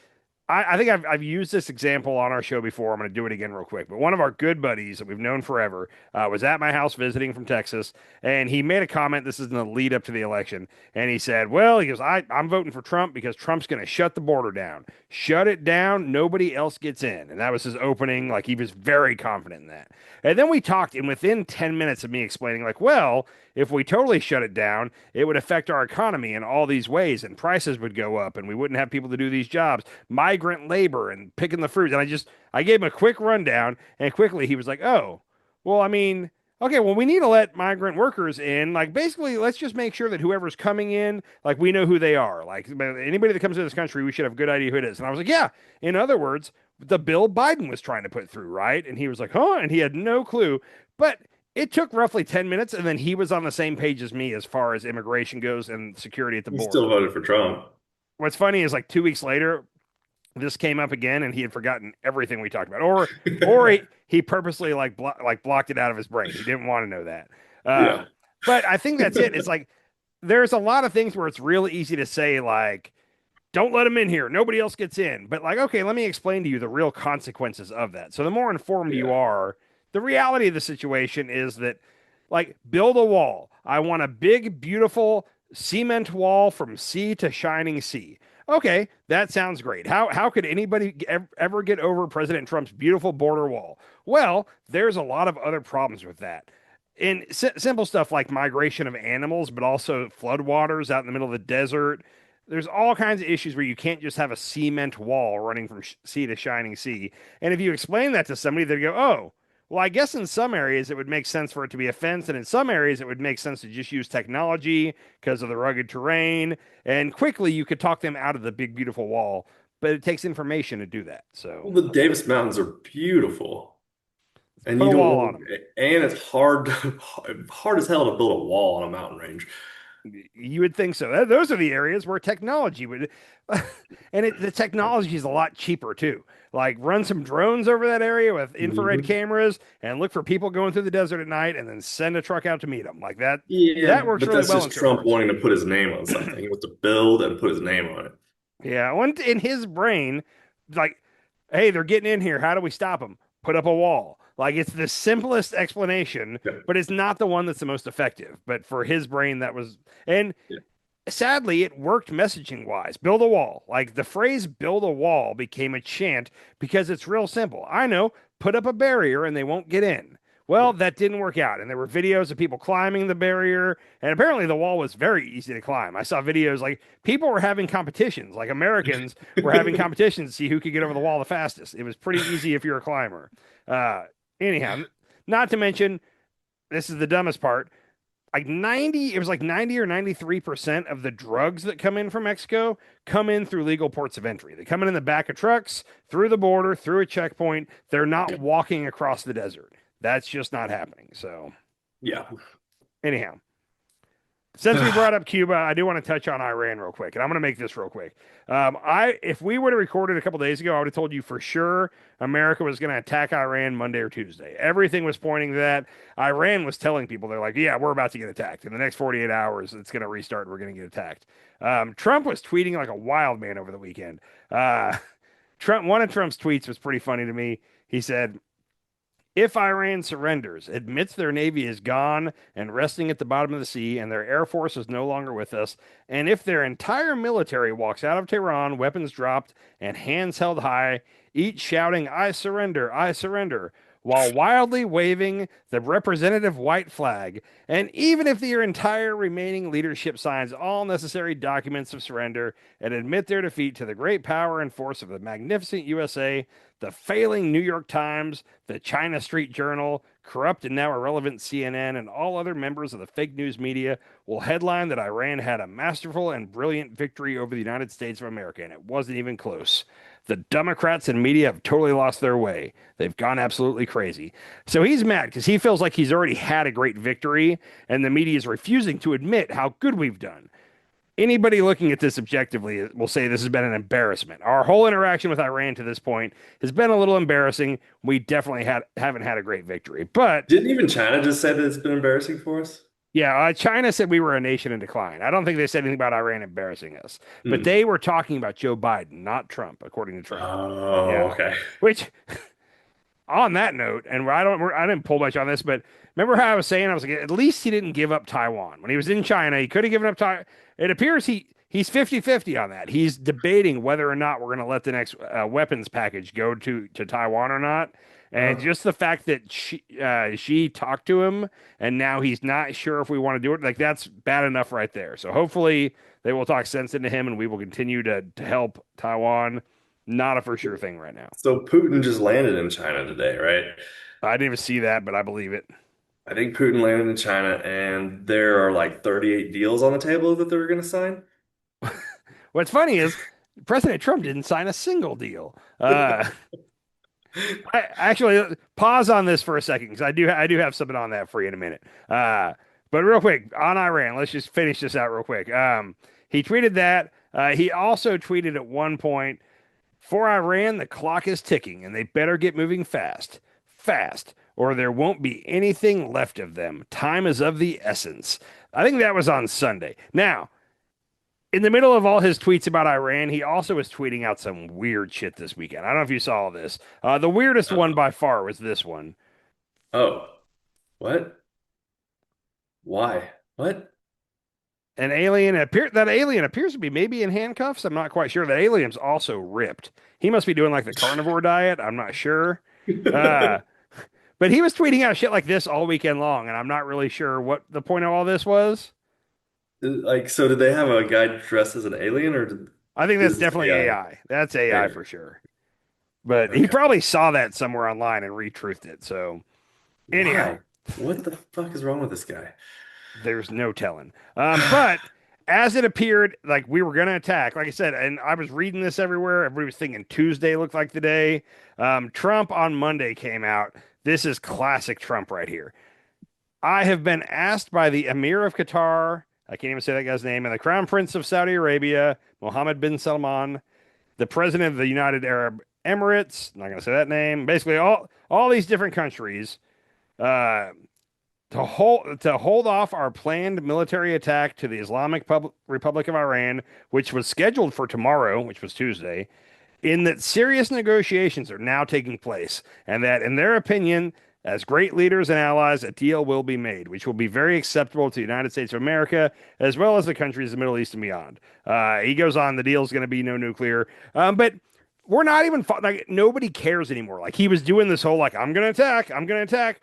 I think I've used this example on our show before. I'm going to do it again real quick. But one of our good buddies that we've known forever was at my house visiting from Texas, and he made a comment. This is in the lead up to the election, and he said, "Well, he goes, I'm voting for Trump because Trump's going to shut the border down. Shut it down. Nobody else gets in." And that was his opening. Like he was very confident in that. And then we talked, and within 10 minutes of me explaining, like, well, if we totally shut it down, it would affect our economy in all these ways, and prices would go up, and we wouldn't have people to do these jobs, migrant labor, and picking the fruit. And I gave him a quick rundown, and quickly he was like, "Oh, well, I mean, okay, well, we need to let migrant workers in. Like, basically, let's just make sure that whoever's coming in, like, we know who they are. Like, anybody that comes to this country, we should have a good idea who it is." And I was like, "Yeah." In other words, the bill Biden was trying to put through, right? And he was like, "Huh?" And he had no clue, but it took roughly 10 minutes, and then he was on the same page as me as far as immigration goes and security at the You border. still voted for Trump. What's funny is like 2 weeks later, this came up again, and he had forgotten everything we talked about, or he purposely like blocked it out of his brain. He didn't want to know that. Yeah. But I think that's it. It's like there's a lot of things where it's really easy to say like, don't let them in here. Nobody else gets in. But like, okay, let me explain to you the real consequences of that. So the more informed you are, the reality of the situation is that, like, build a wall. I want a big, beautiful cement wall from sea to shining sea. Okay, that sounds great. How could anybody ever get over President Trump's beautiful border wall? Well, there's a lot of other problems with that. In simple stuff like migration of animals, but also floodwaters out in the middle of the desert. There's all kinds of issues where you can't just have a cement wall running from sea to shining sea. And if you explain that to somebody, they go, "Oh, well, I guess in some areas it would make sense for it to be a fence, and in some areas it would make sense to just use technology because of the rugged terrain." And quickly you could talk them out of the big, beautiful wall, but it takes information to do that. So Well, the Davis Mountains are beautiful. And put you a don't wall want, on them. and it's hard as hell to build a wall on a mountain range. You would think so. Those are the areas where technology would, and the technology is a lot cheaper too. Like run some drones over that area with infrared cameras and look for people going through the desert at night, and then send a truck out to meet them. Like that. Yeah, That works but really that's well. just Trump wanting to put his name on something. He wants to build and put his name on it. Yeah, in his brain, like, hey, they're getting in here. How do we stop them? Put up a wall. Like it's the simplest explanation, Yeah. but it's not the one that's the most effective. But for his brain, that was, and Yeah. sadly, it worked messaging wise. Build a wall. Like the phrase "build a wall" became a chant because it's real simple. I know, put up a barrier and they won't get in. Well, that didn't work out. And there were videos of people climbing the barrier. And apparently the wall was very easy to climb. I saw videos like people were having competitions, like Americans were having competitions to see who could get over the wall the fastest. It was pretty easy if you're a climber. Anyhow, not to mention, this is the dumbest part. It was like 90 or 93% of the drugs that come in from Mexico come in through legal ports of entry. They come in the back of trucks, through the border, through a checkpoint. They're not walking across the desert. That's just not happening. So, Yeah. anyhow, Since we brought up Cuba, I do want to touch on Iran real quick, and I'm going to make this real quick. If we would have recorded a couple days ago, I would have told you for sure America was going to attack Iran Monday or Tuesday. Everything was pointing to that. Iran was telling people, they're like, yeah, we're about to get attacked. In the next 48 hours, it's going to restart. We're going to get attacked. Trump was tweeting like a wild man over the weekend. One of Trump's tweets was pretty funny to me. He said, if Iran surrenders, admits their navy is gone and resting at the bottom of the sea, and their air force is no longer with us, and if their entire military walks out of Tehran, weapons dropped and hands held high, each shouting, I surrender, while wildly waving the representative white flag, and even if their entire remaining leadership signs all necessary documents of surrender and admit their defeat to the great power and force of the magnificent USA, the failing New York Times, the China Street Journal, corrupt and now irrelevant CNN, and all other members of the fake news media will headline that Iran had a masterful and brilliant victory over the United States of America, and it wasn't even close. The Democrats and media have totally lost their way. They've gone absolutely crazy. So he's mad because he feels like he's already had a great victory, and the media is refusing to admit how good we've done. Anybody looking at this objectively will say this has been an embarrassment. Our whole interaction with Iran to this point has been a little embarrassing. We definitely haven't had a great victory. But didn't even China just say that it's been embarrassing for us? Yeah, China said we were a nation in decline. I don't think they said anything about Iran embarrassing us. But they were talking about Joe Biden, not Trump, according to Trump. Oh, yeah. Okay. Which, on that note, and I didn't pull much on this, but remember how I was saying, I was like, at least he didn't give up Taiwan. When he was in China, he could have given up Taiwan. It appears he's 50-50 on that. He's debating whether or not we're going to let the next weapons package go to Taiwan or not. And just the fact that she talked to him and now he's not sure if we want to do it, like that's bad enough right there. So hopefully they will talk sense into him and we will continue to help Taiwan. Not a for sure thing right now. So Putin just landed in China today, right? I didn't even see that, but I believe it. I think Putin landed in China and there are like 38 deals on the table that they're going to sign. What's funny is President Trump didn't sign a single deal. I actually pause on this for a second because I do have something on that for you in a minute. But real quick on Iran, let's just finish this out real quick. He tweeted that. He also tweeted at one point, for Iran, the clock is ticking and they better get moving fast, or there won't be anything left of them. Time is of the essence. I think that was on Sunday. Now, in the middle of all his tweets about Iran, he also was tweeting out some weird shit this weekend. I don't know if you saw this. The weirdest one by far was this one. Oh, what? Why? What? That alien appears to be maybe in handcuffs. I'm not quite sure. The alien's also ripped. He must be doing like the carnivore diet. I'm not sure. But he was tweeting out shit like this all weekend long, and I'm not really sure what the point of all this was. Like, so did they have a guy dressed as an alien, or I think that's definitely AI. That's AI for sure. But he probably saw that somewhere online and retruthed it. So anyhow, what the fuck is wrong with this guy? There's no telling. But as it appeared, like we were going to attack, like I said, and I was reading this everywhere. Everybody was thinking Tuesday looked like the day. Trump on Monday came out. This is classic Trump right here. I have been asked by the Emir of Qatar, I can't even say that guy's name, and the Crown Prince of Saudi Arabia, Mohammed bin Salman, the President of the United Arab Emirates, I'm not going to say that name, basically all these different countries, to hold off our planned military attack to the Islamic Republic of Iran, which was scheduled for tomorrow, which was Tuesday, in that serious negotiations are now taking place, and that, in their opinion, as great leaders and allies, a deal will be made, which will be very acceptable to the United States of America, as well as the countries of the Middle East and beyond. He goes on, the deal is going to be no nuclear. But we're not even, like, nobody cares anymore. Like, he was doing this whole, like, I'm going to attack.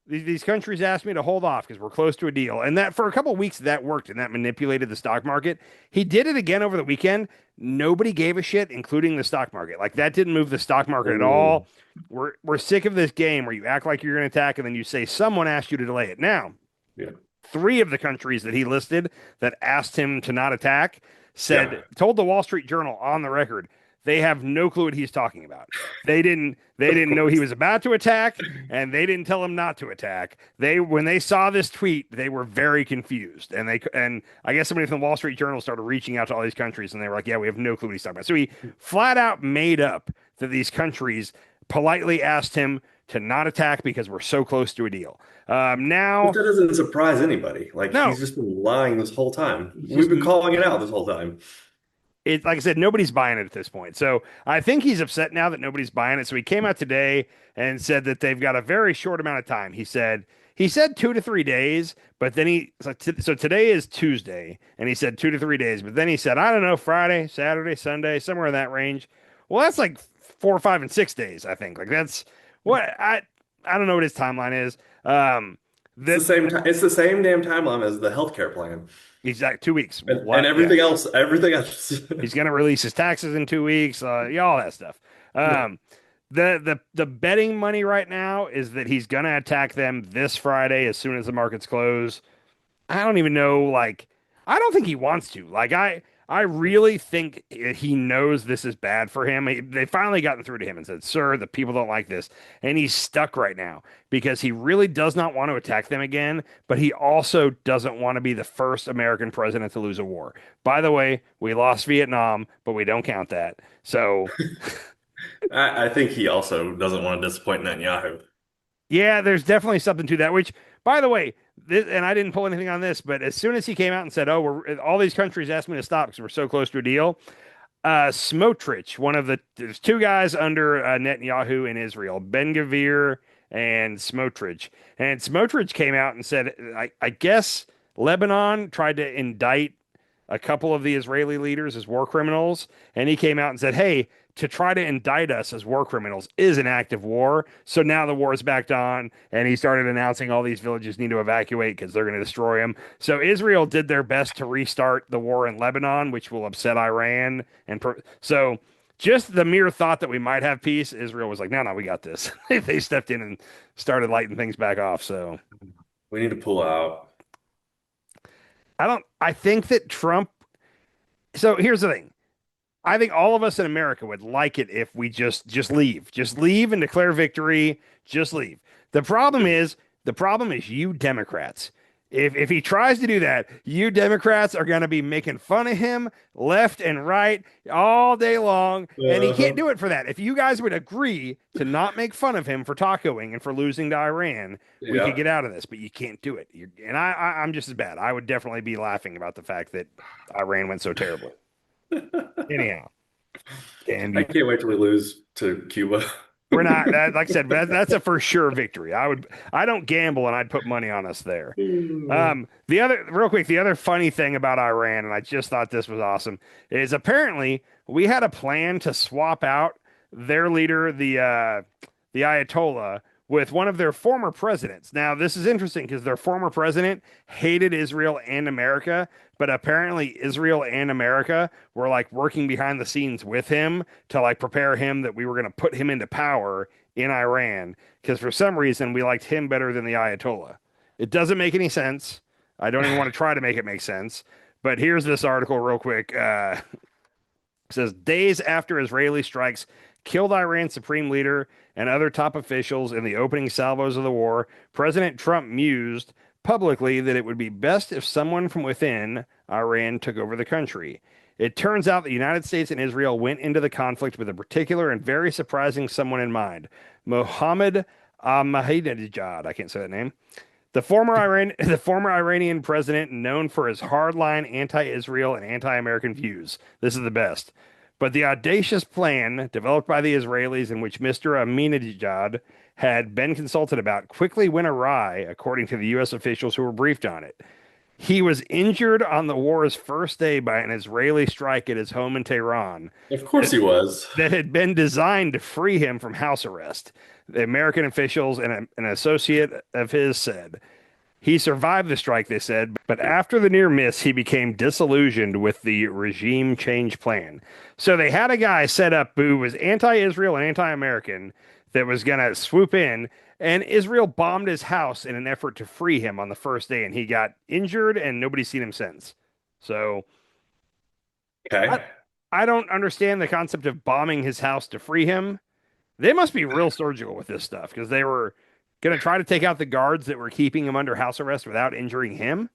These countries asked me to hold off because we're close to a deal. And that for a couple of weeks that worked and that manipulated the stock market. He did it again over the weekend. Nobody gave a shit, including the stock market. Like that didn't move the stock market at all. We're sick of this game where you act like you're going to attack and then you say someone asked you to delay it. Now, 3 of the countries that he listed that asked him to not attack told the Wall Street Journal on the record they have no clue what he's talking about. They didn't know he was about to attack, and they didn't tell him not to attack. When they saw this tweet, they were very confused, and I guess somebody from the Wall Street Journal started reaching out to all these countries, and they were like, "Yeah, we have no clue what he's talking about." So he flat out made up that these countries politely asked him to not attack because we're so close to a deal. Now, but that doesn't surprise anybody. Like, no, he's just been lying this whole time. We've been calling it out this whole time. Like I said, nobody's buying it at this point. So I think he's upset now that nobody's buying it. So he came out today and said that they've got a very short amount of time. He said 2 to 3 days, but then so today is Tuesday, and he said 2 to 3 days, but then he said, I don't know, Friday, Saturday, Sunday, somewhere in that range. Well, that's like 4, 5, and 6 days, I think. Like, that's what I don't know what his timeline is. It's the same damn timeline as the healthcare plan. Exactly, 2 weeks. And everything else. He's going to release his taxes in 2 weeks. All that stuff. The betting money right now is that he's going to attack them this Friday as soon as the markets close. I don't even know. Like, I don't think he wants to. Like, I really think he knows this is bad for him. They finally gotten through to him and said, "Sir, the people don't like this." And he's stuck right now because he really does not want to attack them again, but he also doesn't want to be the first American president to lose a war. By the way, we lost Vietnam, but we don't count that. So I think he also doesn't want to disappoint Netanyahu. yeah, there's definitely something to that, which, by the way, and I didn't pull anything on this, but as soon as he came out and said, "Oh, all these countries asked me to stop because we're so close to a deal," Smotrich, there's 2 guys under Netanyahu in Israel, Ben-Gvir and Smotrich, and Smotrich came out and said, I guess Lebanon tried to indict a couple of the Israeli leaders as war criminals, and he came out and said, "Hey, to try to indict us as war criminals is an act of war." So now the war is backed on, and he started announcing all these villages need to evacuate because they're going to destroy them. So Israel did their best to restart the war in Lebanon, which will upset Iran. So just the mere thought that we might have peace, Israel was like, no, we got this. They stepped in and started lighting things back off. So we need to pull out. I think that Trump. So here's the thing. I think all of us in America would like it if we just leave and declare victory. Just leave. The problem is you Democrats. If he tries to do that, you Democrats are going to be making fun of him left and right all day long, and he can't do it for that. If you guys would agree to not make fun of him for tacoing and for losing to Iran, we could get out of this, but you can't do it. And I'm just as bad. I would definitely be laughing about the fact that Iran went so terribly. Anyhow, I can't wait till we lose to Cuba. We're not, like I said, that's a for sure victory. I don't gamble, and I'd put money on us there. The other funny thing about Iran, and I just thought this was awesome, is apparently we had a plan to swap out their leader, the Ayatollah, with one of their former presidents. Now, this is interesting because their former president hated Israel and America, but apparently Israel and America were like working behind the scenes with him to like prepare him that we were going to put him into power in Iran because for some reason we liked him better than the Ayatollah. It doesn't make any sense. I don't even want to try to make it make sense. But here's this article real quick. It says, days after Israeli strikes killed Iran's supreme leader and other top officials in the opening salvos of the war, President Trump mused publicly that it would be best if someone from within Iran took over the country. It turns out the United States and Israel went into the conflict with a particular and very surprising someone in mind, Mohammed Ahmadinejad. I can't say that name. The former Iranian president known for his hardline anti-Israel and anti-American views. This is the best. But the audacious plan developed by the Israelis in which Mr. Ahmadinejad had been consulted about quickly went awry, according to the U.S. officials who were briefed on it. He was injured on the war's first day by an Israeli strike at his home in Tehran. Of course he was. That had been designed to free him from house arrest. The American officials and an associate of his said. He survived the strike, they said, but after the near miss, he became disillusioned with the regime change plan. So they had a guy set up who was anti-Israel and anti-American that was going to swoop in, and Israel bombed his house in an effort to free him on the first day, and he got injured, and nobody's seen him since. So, okay. I don't understand the concept of bombing his house to free him. They must be real surgical with this stuff because they were going to try to take out the guards that were keeping him under house arrest without injuring him.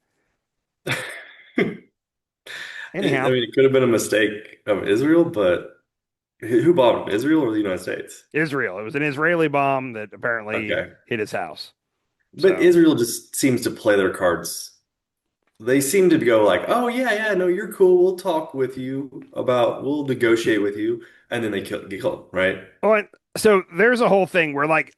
Anyhow, I mean, it could have been a mistake of Israel, but who bombed him? Israel or the United States? Israel. It was an Israeli bomb that apparently Okay. hit his house. But Israel just seems to play their cards. They seem to go like, "Oh yeah, no, you're cool. We'll talk with you we'll negotiate with you," and then they get killed, right? Oh, so there's a whole thing where like,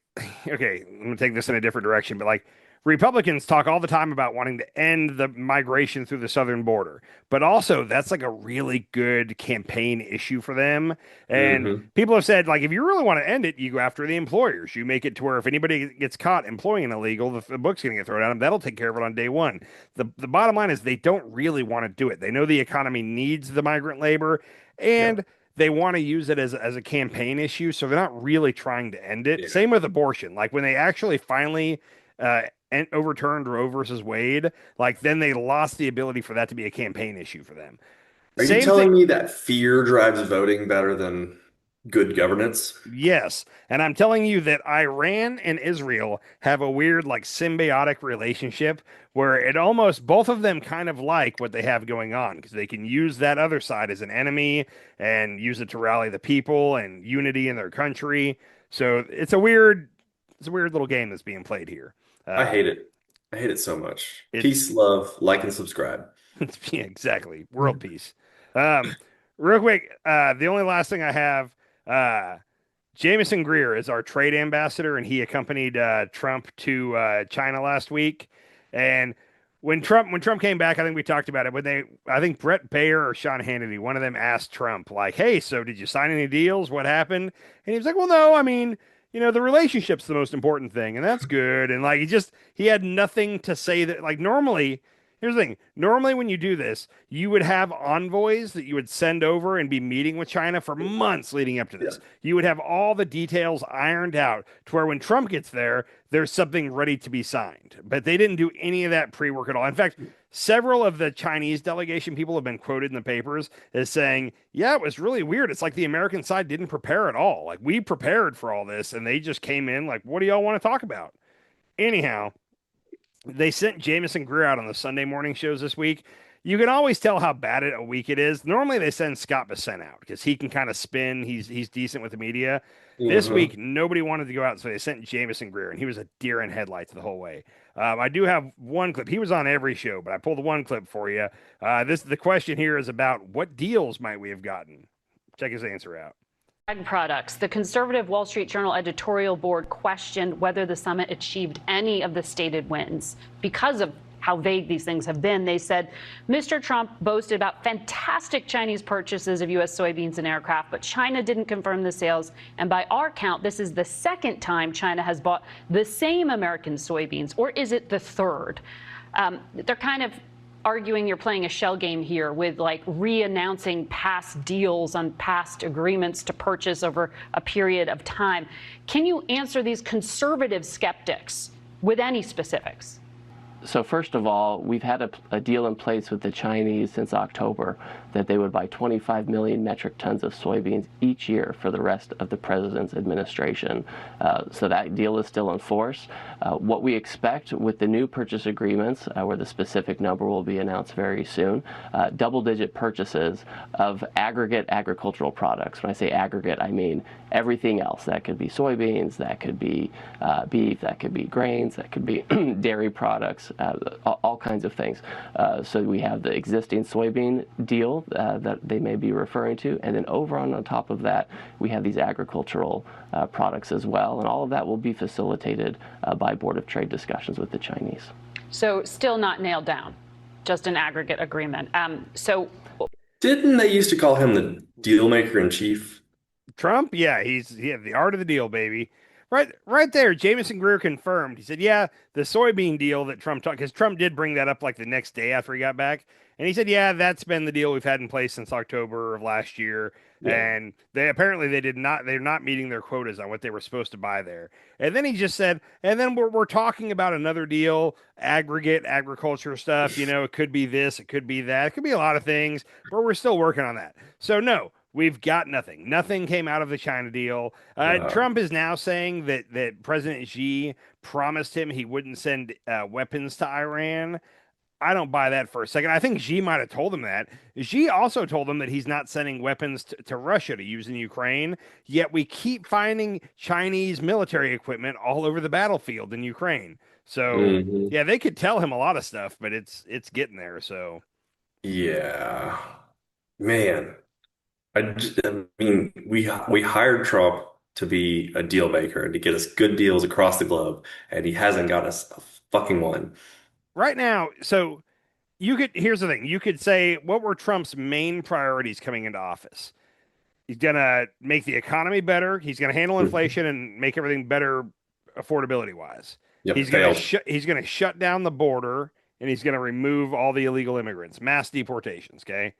okay, I'm gonna take this in a different direction, but like Republicans talk all the time about wanting to end the migration through the southern border, but also that's like a really good campaign issue for them. And people have said, like, if you really want to end it, you go after the employers. You make it to where if anybody gets caught employing an illegal, the book's going to get thrown at them. That'll take care of it on day one. The bottom line is they don't really want to do it. They know the economy needs the migrant labor, and they want to use it as a campaign issue. So they're not really trying to end it. Same with abortion. Like when they actually finally and overturned Roe versus Wade, like then they lost the ability for that to be a campaign issue for them. Are you telling me that fear drives voting better than good governance? Yes. And I'm telling you that Iran and Israel have a weird, like, symbiotic relationship where it almost both of them kind of like what they have going on because they can use that other side as an enemy and use it to rally the people and unity in their country. So it's a weird little game that's being played here. I hate it. I hate it so much. Peace, love, like, and subscribe. Yeah, exactly. World peace. Real quick, the only last thing I have, Jameson Greer is our trade ambassador, and he accompanied Trump to China last week. And when Trump came back, I think we talked about it. I think Brett Baer or Sean Hannity, one of them asked Trump, like, "Hey, so did you sign any deals? What happened?" And he was like, "Well, no. I mean, the relationship's the most important thing, and that's good." And like he had nothing to say that. Like normally, here's the thing. Normally, when you do this, you would have envoys that you would send over and be meeting with China for months leading up to this. You would have all the details ironed out to where when Trump gets there, there's something ready to be signed. But they didn't do any of that pre-work at all. In fact, several of the Chinese delegation people have been quoted in the papers as saying, "Yeah, it was really weird. It's like the American side didn't prepare at all. Like we prepared for all this, and they just came in like, what do y'all want to talk about?" Anyhow, they sent Jameson Greer out on the Sunday morning shows this week. You can always tell how bad a week it is. Normally they send Scott Bessent out because he can kind of spin. He's decent with the media. This week, nobody wanted to go out, so they sent Jameson Greer, and he was a deer in headlights the whole way. I do have one clip. He was on every show, but I pulled one clip for you. The question here is about what deals might we have gotten. Check his answer out. Products. The conservative Wall Street Journal editorial board questioned whether the summit achieved any of the stated wins because of how vague these things have been. They said Mr. Trump boasted about fantastic Chinese purchases of U.S. soybeans and aircraft, but China didn't confirm the sales. And by our count, this is the second time China has bought the same American soybeans, or is it the third? They're kind of arguing you're playing a shell game here with like re-announcing past deals on past agreements to purchase over a period of time. Can you answer these conservative skeptics with any specifics? So first of all, we've had a deal in place with the Chinese since October that they would buy 25 million metric tons of soybeans each year for the rest of the president's administration. So that deal is still in force. What we expect with the new purchase agreements, where the specific number will be announced very soon, double-digit purchases of aggregate agricultural products. When I say aggregate, I mean everything else. That could be soybeans, that could be beef, that could be grains, that could be dairy products, all kinds of things. So we have the existing soybean deal that they may be referring to, and then over on top of that, we have these agricultural products as well, and all of that will be facilitated by Board of Trade discussions with the Chinese. So still not nailed down, just an aggregate agreement. Didn't they used to call him the deal maker in chief? Trump? Yeah, he had the art of the deal, baby. Right there, Jameson Greer confirmed. He said, "Yeah, the soybean deal that Trump talked, because Trump did bring that up like the next day after he got back, and he said, yeah, that's been the deal we've had in place since October of last year, Yeah. and they're not meeting their quotas on what they were supposed to buy there." And then he just said, and then we're talking about another deal, aggregate agriculture stuff. It could be this, it could be that, it could be a lot of things, but we're still working on that. So no. We've got nothing. Nothing came out of the China deal. Trump is now saying that President Xi promised him he wouldn't send weapons to Iran. I don't buy that for a second. I think Xi might have told him that. Xi also told him that he's not sending weapons to Russia to use in Ukraine, yet we keep finding Chinese military equipment all over the battlefield in Ukraine. So, yeah, they could tell him a lot of stuff, but it's getting there. So, Yeah, man. I mean, we hired Trump to be a deal maker and to get us good deals across the globe, and he hasn't got us a fucking one. right now, here's the thing. You could say, what were Trump's main priorities coming into office? He's going to make the economy better. He's going to handle inflation and make everything better affordability wise. Yep, He's going to shut down the border, and he's going to remove all the illegal immigrants, mass deportations, okay?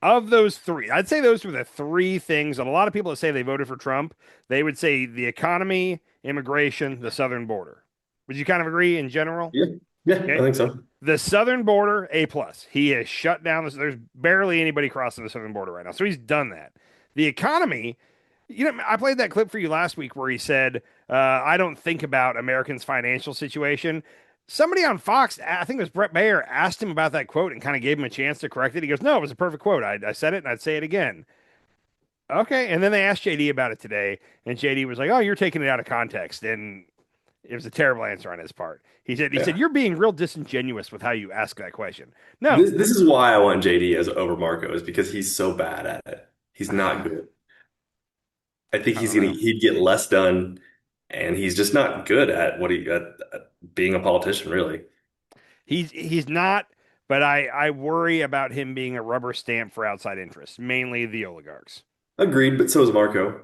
Of those three, I'd say those were the three things. And a lot of people that say they voted for Trump, they would say the economy, immigration, the southern border. Would you kind of agree in general? Yeah, okay. I think so. The southern border, A plus. He has shut down this. There's barely anybody crossing the southern border right now, so he's done that. The economy, I played that clip for you last week where he said, "I don't think about Americans' financial situation." Somebody on Fox, I think it was Brett Baer, asked him about that quote and kind of gave him a chance to correct it. He goes, "No, it was a perfect quote. I said it and I'd say it again." Okay. And then they asked JD about it today, and JD was like, "Oh, you're taking it out of context." And it was a terrible answer on his part. He said, "You're being real disingenuous with how you ask that question." No, this is why I want JD as over Marco, is because he's so bad at it. He's not good. I think he'd get less done, and he's just not good at at being a politician, really. He's not, but I worry about him being a rubber stamp for outside interests, mainly the oligarchs. Agreed, but so is Marco.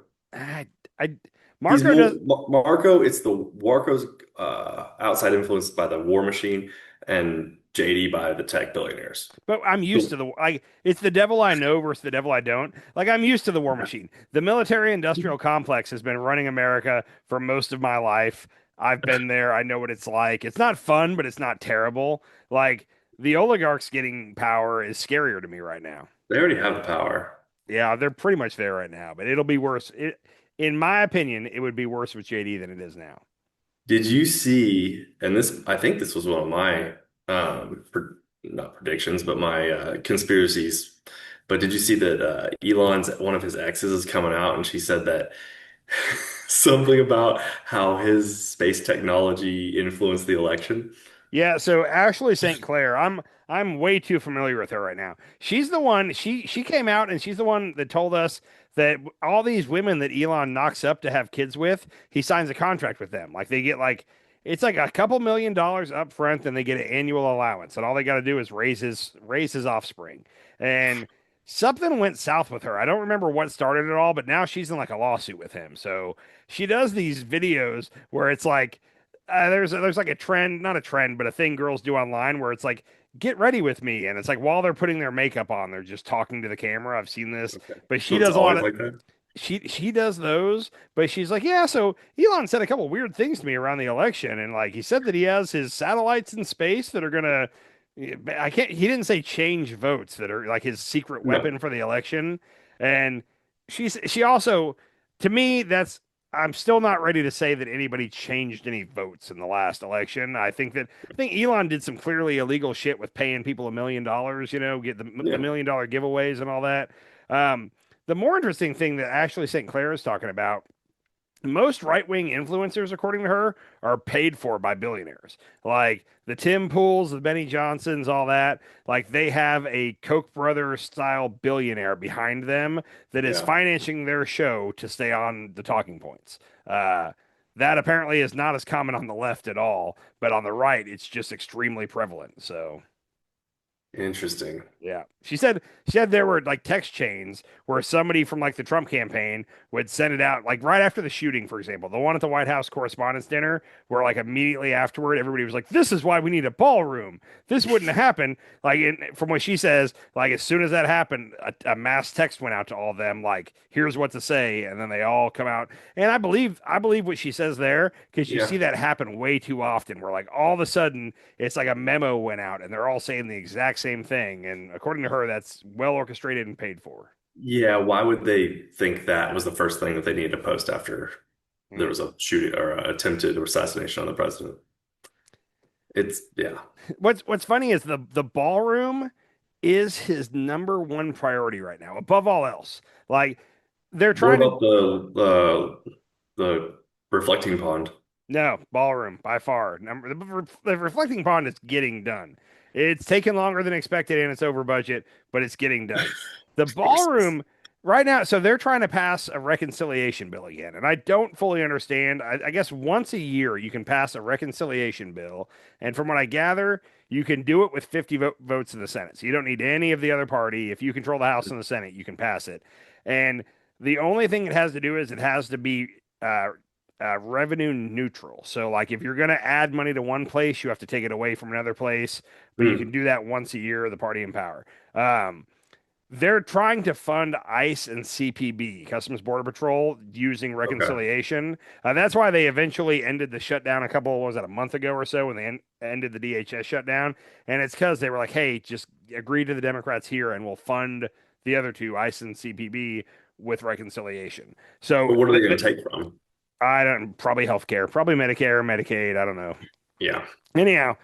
Marco's outside influence by the war machine, and JD by the tech billionaires. But I'm used to it's the devil I know versus the devil I don't. Like, I'm used to the war machine. The military industrial complex has been running America for most of my life. I've been there. I know what it's like. It's not fun, but it's not terrible. Like, the oligarchs getting power is scarier to me right now. They already have the power. Yeah, they're pretty much there right now, but it'll be worse. In my opinion, it would be worse with JD than it is now. Did you see, and I think this was one of my, not predictions, but my conspiracies. But did you see that one of his exes is coming out, and she said that something about how his space technology influenced the election? Yeah, so Ashley St. Clair, I'm way too familiar with her right now. She's the one, she came out and she's the one that told us that all these women that Elon knocks up to have kids with, he signs a contract with them. Like, they get it's like a couple $1 million up front, and they get an annual allowance, and all they got to do is raise his offspring. And something went south with her. I don't remember what started it all, but now she's in like a lawsuit with him. So she does these videos where it's like, there's like a trend, not a trend, but a thing girls do online where it's like, "Get ready with me," and it's like while they're putting their makeup on, they're just talking to the camera. I've seen this, but she does a lot of she does those, but she's like, "Yeah, so Elon said a couple weird things to me around the election, and like he said that he has his satellites in space that are gonna, he didn't say change votes, that are like his secret weapon for the election." And she also, to me, I'm still not ready to say that anybody changed any votes in the last election. I think Elon did some clearly illegal shit with paying people $1 million, get the $1 million giveaways and all that. The more interesting thing that Ashley St. Clair is talking about, most right-wing influencers, according to her, are paid for by billionaires. Like the Tim Pools, the Benny Johnsons, all that. Like, they have a Koch brothers style billionaire behind them that is financing their show to stay on the talking points. That apparently is not as common on the left at all, but on the right, it's just extremely prevalent. So, Interesting. Yeah. She said there were like text chains where somebody from like the Trump campaign would send it out like right after the shooting, for example. The one at the White House Correspondents' Dinner, where like immediately afterward everybody was like, "This is why we need a ballroom. This wouldn't happen." Like from what she says, like as soon as that happened, a mass text went out to all of them like, "Here's what to say," and then they all come out. And I believe what she says there because you Yeah. see that happen way too often where like all of a sudden it's like a memo went out and they're all saying the exact same thing. And according to her, that's well orchestrated and paid for. Yeah, why would they think that was the first thing that they needed to post after there Mm. was a shooting or attempted assassination on the president? It's yeah. What's funny is the ballroom is his number one priority right now, above all else. Like they're What trying to about the reflecting pond? no ballroom by far. The reflecting pond is getting done. It's taken longer than expected and it's over budget, but it's getting done. The Of course. ballroom right now, so they're trying to pass a reconciliation bill again, and I don't fully understand. I guess once a year you can pass a reconciliation bill, and from what I gather, you can do it with 50 votes in the Senate. So you don't need any of the other party. If you control the House and the Senate, you can pass it. And the only thing it has to do is it has to be uh, revenue neutral. So, like, if you're going to add money to one place, you have to take it away from another place, but you can Hmm. do that once a year, the party in power. Um, they're trying to fund ICE and CPB, Customs Border Patrol, using Okay. reconciliation. That's why they eventually ended the shutdown what was that, a month ago or so when they ended the DHS shutdown. And it's because they were like, hey, just agree to the Democrats here and we'll fund the other two, ICE and CPB, with reconciliation. So But what are they going to take from? I don't, probably healthcare, probably Medicare, Medicaid. I don't know. Yeah. Anyhow,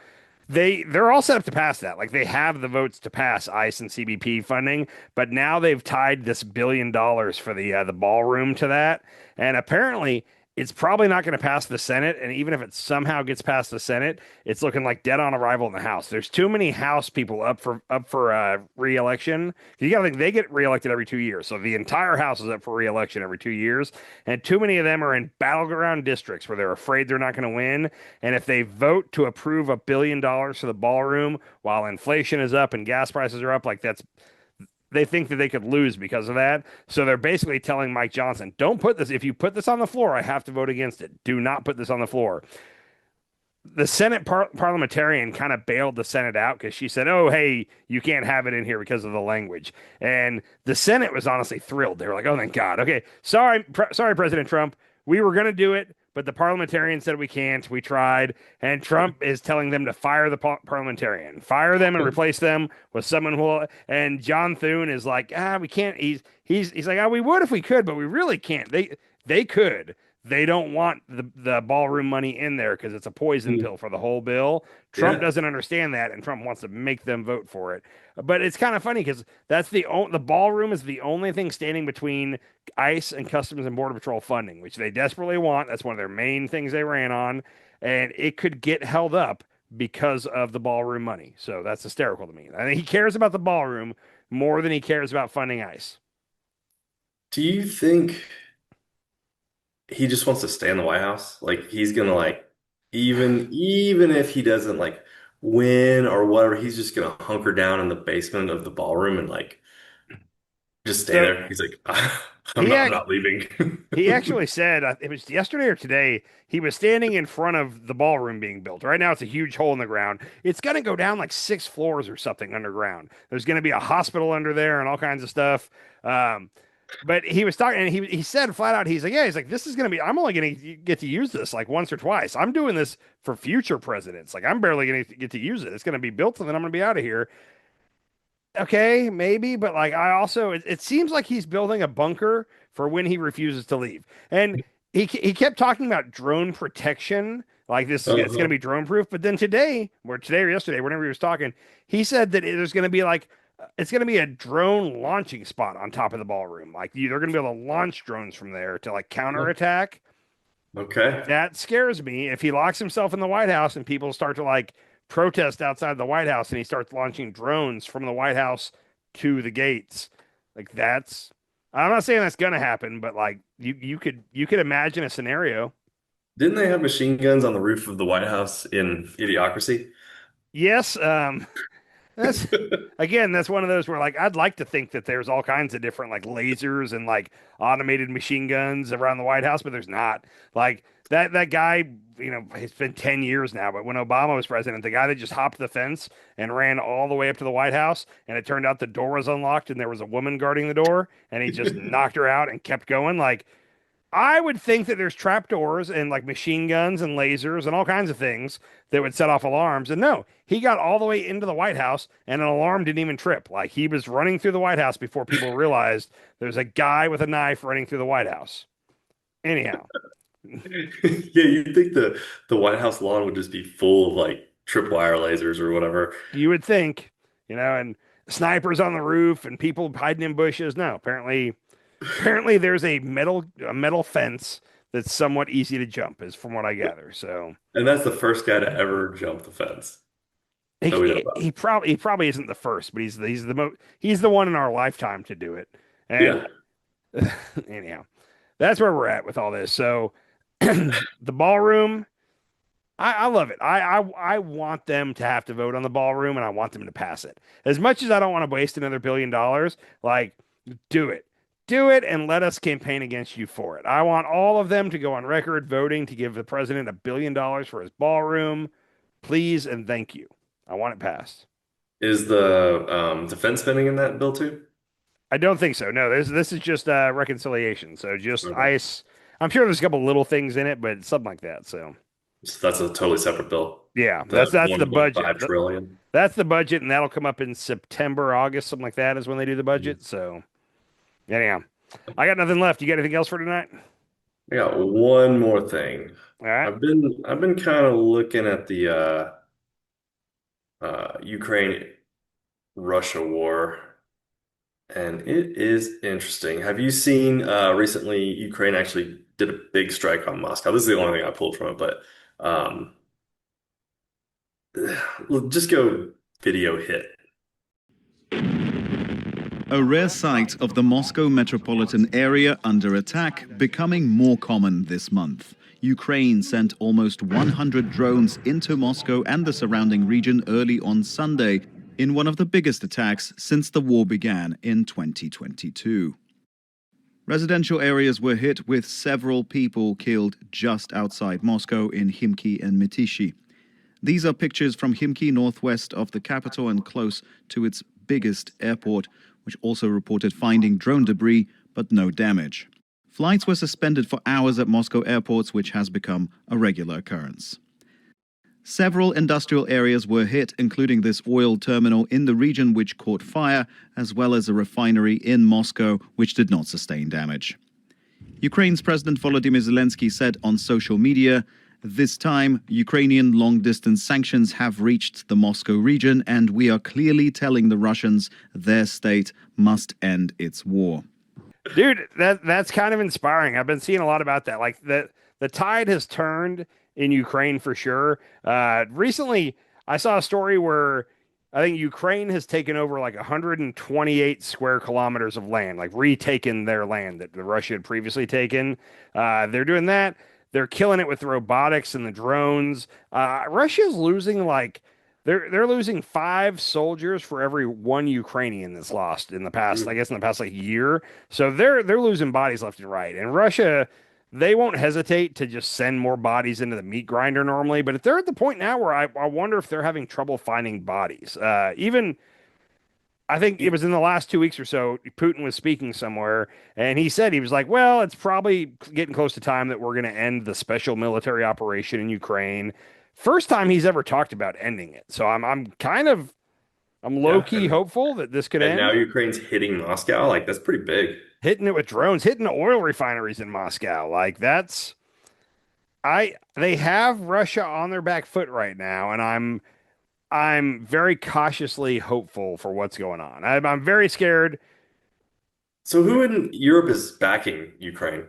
they're all set up to pass that. Like they have the votes to pass ICE and CBP funding, but now they've tied this $1 billion for the ballroom to that, and apparently it's probably not going to pass the Senate. And even if it somehow gets past the Senate, it's looking like dead on arrival in the House. There's too many House people up for re-election. You got to think they get reelected every 2 years, so the entire House is up for re-election every 2 years, and too many of them are in battleground districts where they're afraid they're not going to win. And if they vote to approve $1 billion for the ballroom while inflation is up and gas prices are up, like that's they think that they could lose because of that. So they're basically telling Mike Johnson, don't put this. If you put this on the floor, I have to vote against it. Do not put this on the floor. The Senate parliamentarian kind of bailed the Senate out because she said, "Oh, hey, you can't have it in here because of the language." And the Senate was honestly thrilled. They were like, "Oh, thank God. Okay, sorry, President Trump. We were going to do it, but the parliamentarian said we can't. We tried." And Trump is telling them to fire the parliamentarian, fire them, and replace them with someone who will. And John Thune is like, we can't. He's like, we would if we could, but we really can't. They could. They don't want the ballroom money in there because it's a poison Hmm. pill for the whole bill. Trump Yeah. doesn't understand that, and Trump wants to make them vote for it. But it's kind of funny because that's the ballroom is the only thing standing between ICE and Customs and Border Patrol funding, which they desperately want. That's one of their main things they ran on, and it could get held up because of the ballroom money. So that's hysterical to me. I think he cares about the ballroom more than he cares about funding ICE. Do you think he just wants to stay in the White House? Like he's gonna like even if he doesn't like win or whatever, he's just gonna hunker down in the basement of the ballroom and like just stay So there. He's like, he I'm ac- not leaving. he actually said it was yesterday or today. He was standing in front of the ballroom being built. Right now, it's a huge hole in the ground. It's going to go down like 6 floors or something underground. There's going to be a hospital under there and all kinds of stuff. Um, but he was talking, and he said flat out, he's like, this is going to be. I'm only going to get to use this like once or twice. I'm doing this for future presidents. Like I'm barely going to get to use it. It's going to be built, and then I'm going to be out of here. Okay, maybe, but like I also it seems like he's building a bunker for when he refuses to leave. And he kept talking about drone protection, like it's going to Uh-huh. be drone proof. But then today or yesterday, whenever he was talking, he said that there's going to be like it's going to be a drone launching spot on top of the ballroom. Like they're going to be able to launch drones from there to like counterattack. Okay. That scares me. If he locks himself in the White House and people start to like protest outside the White House and he starts launching drones from the White House to the gates, like that's I'm not saying that's gonna happen, but like you could imagine a scenario. Didn't they have machine guns on the roof of the White House in Idiocracy? Yes, That's that's one of those where like I'd like to think that there's all kinds of different like lasers and like automated machine guns around the White House, but there's not. Like that guy, it's been 10 years now, but when Obama was president, the guy that just hopped the fence and ran all the way up to the White House, and it turned out the door was unlocked and there was a woman guarding the door, and he just knocked her out and kept going. Like I would think that there's trapdoors and like machine guns and lasers and all kinds of things that would set off alarms. And no, he got all the way into the White House and an alarm didn't even trip. Like he was running through the White House before people realized there's a guy with a knife running through the White House. Anyhow. Yeah, you'd think the White House lawn would just be full of like tripwire lasers or whatever. You would think, and snipers on the roof and people hiding in bushes. No, apparently there's a metal fence that's somewhat easy to jump, is from what I gather. So, and that's the first guy to ever jump the fence. He probably isn't the first, but he's the one in our lifetime to do it. And anyhow, that's where we're at with all this. So the ballroom, I love it. I want them to have to vote on the ballroom, and I want them to pass it. As much as I don't want to waste another $1 billion, like do it. Do it and let us campaign against you for it. I want all of them to go on record voting to give the president $1 billion for his ballroom. Please and thank you. I want it passed. Is the defense spending in that bill too? I don't think so. No, this is just reconciliation. So just ICE. I'm sure there's a couple little things in it, but something like that. So that's a totally separate bill. Yeah, that's the budget. $1.5 trillion. That's the budget, and that'll come up in September, August, something like that is when they do the budget. So. Anyhow, I got nothing left. You got anything else for tonight? I got one more thing. All right. I've been kind of looking at the Ukraine-Russia war, and it is interesting. Have you seen recently Ukraine actually did a big strike on Moscow? This is the only thing I pulled from it, but just go video hit. A rare sight of the Moscow metropolitan area under attack becoming more common this month. Ukraine sent almost 100 drones into Moscow and the surrounding region early on Sunday in one of the biggest attacks since the war began in 2022. Residential areas were hit with several people killed just outside Moscow in Khimki and Mytishi. These are pictures from Khimki, northwest of the capital and close to its biggest airport, which also reported finding drone debris, but no damage. Flights were suspended for hours at Moscow airports, which has become a regular occurrence. Several industrial areas were hit, including this oil terminal in the region which caught fire, as well as a refinery in Moscow, which did not sustain damage. Ukraine's President Volodymyr Zelensky said on social media, "This time, Ukrainian long-distance sanctions have reached the Moscow region, and we are clearly telling the Russians their state must end its war." Dude, that's kind of inspiring. I've been seeing a lot about that. Like the tide has turned in Ukraine for sure. Recently, I saw a story where I think Ukraine has taken over like 128 square kilometers of land, like retaken their land that Russia had previously taken. They're doing that. They're killing it with the robotics and the drones. Russia's losing they're losing 5 soldiers for every 1 Ukrainian that's lost in the past, I guess in the past like year. So they're losing bodies left and right. And Russia, they won't hesitate to just send more bodies into the meat grinder normally. But if they're at the point now where I wonder if they're having trouble finding bodies. Even I think it was in the last 2 weeks or so, Putin was speaking somewhere, and he said, he was like, well, it's probably getting close to time that we're going to end the special military operation in Ukraine. First time he's ever talked about ending it. So I'm low-key hopeful that this could end. And now Ukraine's hitting Moscow. Like, that's pretty big. Hitting it with drones, hitting the oil refineries in Moscow. Like, they have Russia on their back foot right now, and I'm very cautiously hopeful for what's going on. I'm very scared. So who in Europe is backing Ukraine?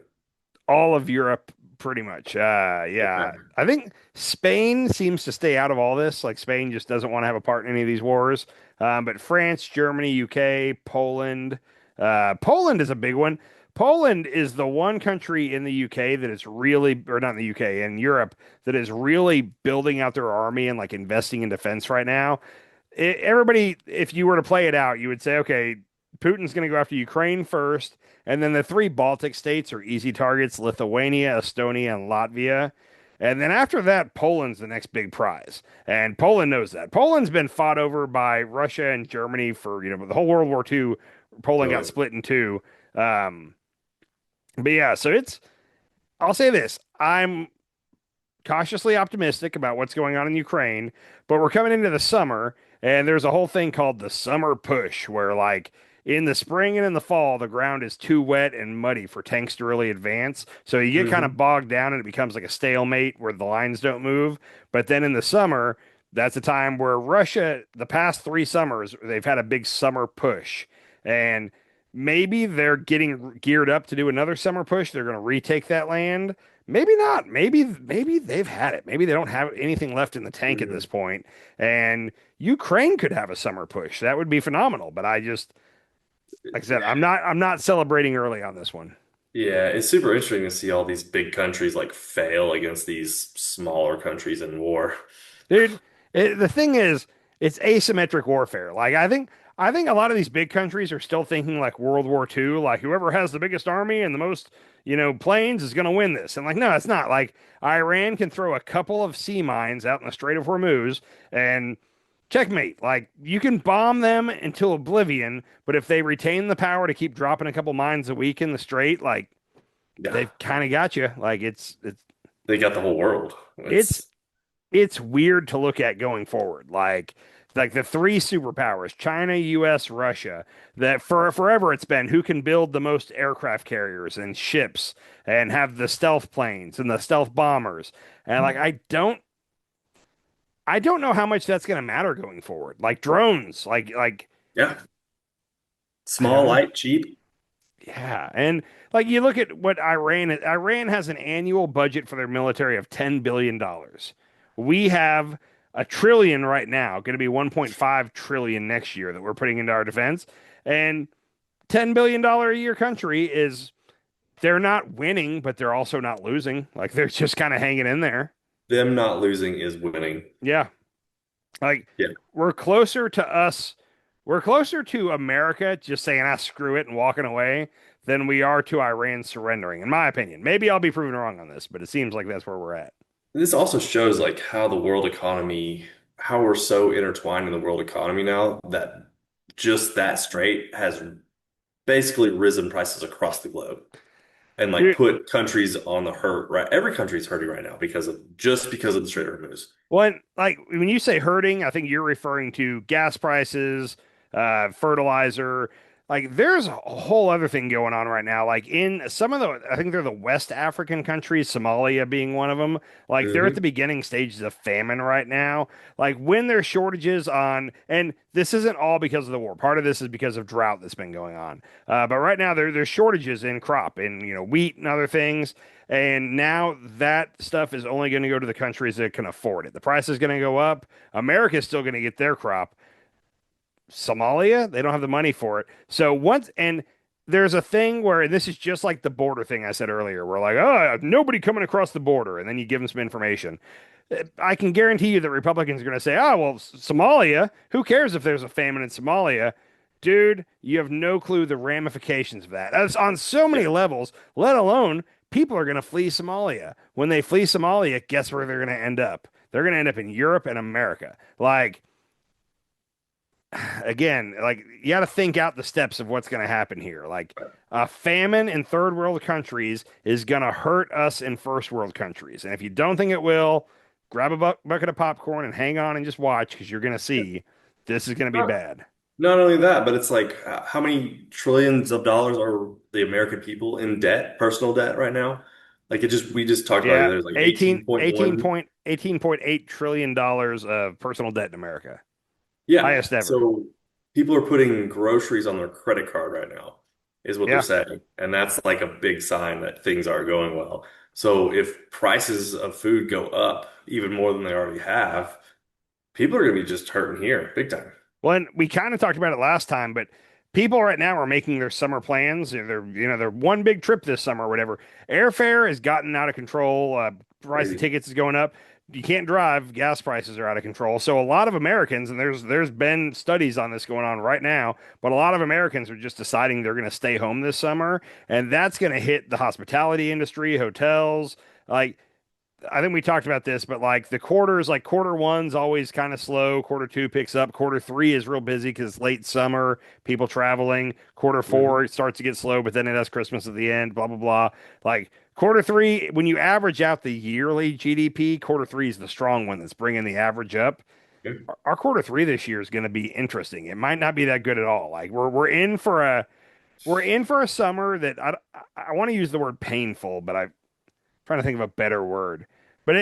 All of Europe, pretty much. Yeah. Okay. I think Spain seems to stay out of all this. Like Spain just doesn't want to have a part in any of these wars. But France, Germany, UK, Poland. Poland is a big one. Poland is the one country in the UK that is really, or not in the UK, in Europe, that is really building out their army and like investing in defense right now. everybody, if you were to play it out, you would say, okay, Putin's going to go after Ukraine first, and then the three Baltic states are easy targets: Lithuania, Estonia, and Latvia. And then after that, Poland's the next big prize. And Poland knows that. Poland's been fought over by Russia and Germany for, the whole World War II. Poland got split in two. But yeah, so I'll say this. I'm cautiously optimistic about what's going on in Ukraine, but we're coming into the summer, and there's a whole thing called the summer push, where like in the spring and in the fall, the ground is too wet and muddy for tanks to really advance. So you get kind of bogged down and it becomes like a stalemate where the lines don't move. But then in the summer, that's a time where Russia, the past 3 summers, they've had a big summer push. And maybe they're getting geared up to do another summer push. They're going to retake that land. Maybe not. Maybe they've had it. Maybe they don't have anything left in the tank at this point. And Ukraine could have a summer push. That would be phenomenal. But like I said, I'm not celebrating early on this one. Yeah, it's super interesting to see all these big countries like fail against these smaller countries in war. Dude, the thing is, it's asymmetric warfare. Like I think a lot of these big countries are still thinking like World War II, like whoever has the biggest army and the most, planes is going to win this. And like, no, it's not. Like Iran can throw a couple of sea mines out in the Strait of Hormuz and checkmate. Like you can bomb them until oblivion, but if they retain the power to keep dropping a couple mines a week in the Strait, like they've kind of got you. Like they got the whole world. It's weird to look at going forward. Like the three superpowers, China, US, Russia, that for forever it's been who can build the most aircraft carriers and ships and have the stealth planes and the stealth bombers. And like I don't know how much that's going to matter going forward. Like drones, like yeah. Small, light, cheap. Yeah. And like you look at what Iran has an annual budget for their military of $10 billion. We have $1 trillion right now, going to be 1.5 trillion next year that we're putting into our defense. And $10 billion a year country they're not winning, but they're also not losing. Like they're just kind of hanging in there. Them not losing is winning. Yeah. Like we're closer to America just saying, screw it and walking away than we are to Iran surrendering, in my opinion. Maybe I'll be proven wrong on this, but it seems like that's where we're at. This also shows like how the world economy, how we're so intertwined in the world economy now that just that strait has basically risen prices across the globe and like put countries on the hurt, right? Every country's hurting right now because of the Strait of Hormuz. Well, like when you say hurting, I think you're referring to gas prices, fertilizer. Like there's a whole other thing going on right now. Like in some of I think they're the West African countries, Somalia being one of them. Like they're at the beginning stages of famine right now. Like when there's shortages and this isn't all because of the war. Part of this is because of drought that's been going on. But right now there's shortages in crop, in wheat and other things. And now that stuff is only going to go to the countries that can afford it. The price is going to go up. America's still going to get their crop. Somalia, they don't have the money for it. So there's a thing where, and this is just like the border thing I said earlier, we're like, nobody coming across the border. And then you give them some information. I can guarantee you that Republicans are going to say, well, Somalia, who cares if there's a famine in Somalia? Dude, you have no clue the ramifications of that. That's on so many levels, let alone people are going to flee Somalia. When they flee Somalia, guess where they're going to end up? They're going to end up in Europe and America. Like, again, like you got to think out the steps of what's going to happen here. Like a famine in third world countries is going to hurt us in first world countries. And if you don't think it will, grab a bucket of popcorn and hang on and just watch, because you're going to see this is going to be bad. Not only that, but it's like how many trillions of dollars are the American people in debt, personal debt right now? Like we just talked about it. There's like 18.8 trillion dollars of personal debt in America. Yeah. Highest ever. So people are putting groceries on their credit card right now, is what they're saying. And that's like a big sign that things aren't going well. So if prices of food go up even more than they already have, people are going to be just hurting here big time. Well, and we kind of talked about it last time, but people right now are making their summer plans. They're one big trip this summer or whatever. Airfare has gotten out of control. Price of tickets is going up. you can't drive. Gas prices are out of control. So a lot of Americans, and there's been studies on this going on right now, but a lot of Americans are just deciding they're going to stay home this summer, and that's going to hit the hospitality industry, hotels. Like I think we talked about this, but like the quarters, like quarter one's always kind of slow. Quarter two picks up. Quarter three is real busy because it's late summer, people traveling. Quarter four it starts to get slow, but then it has Christmas at the end. Blah blah blah. Like quarter three, when you average out the yearly GDP, quarter three is the strong one that's bringing the average up. Our quarter three this year is going to be interesting. It might not be that good at all. Like we're in for a summer that I want to use the word painful, but I'm trying to think of a better word. But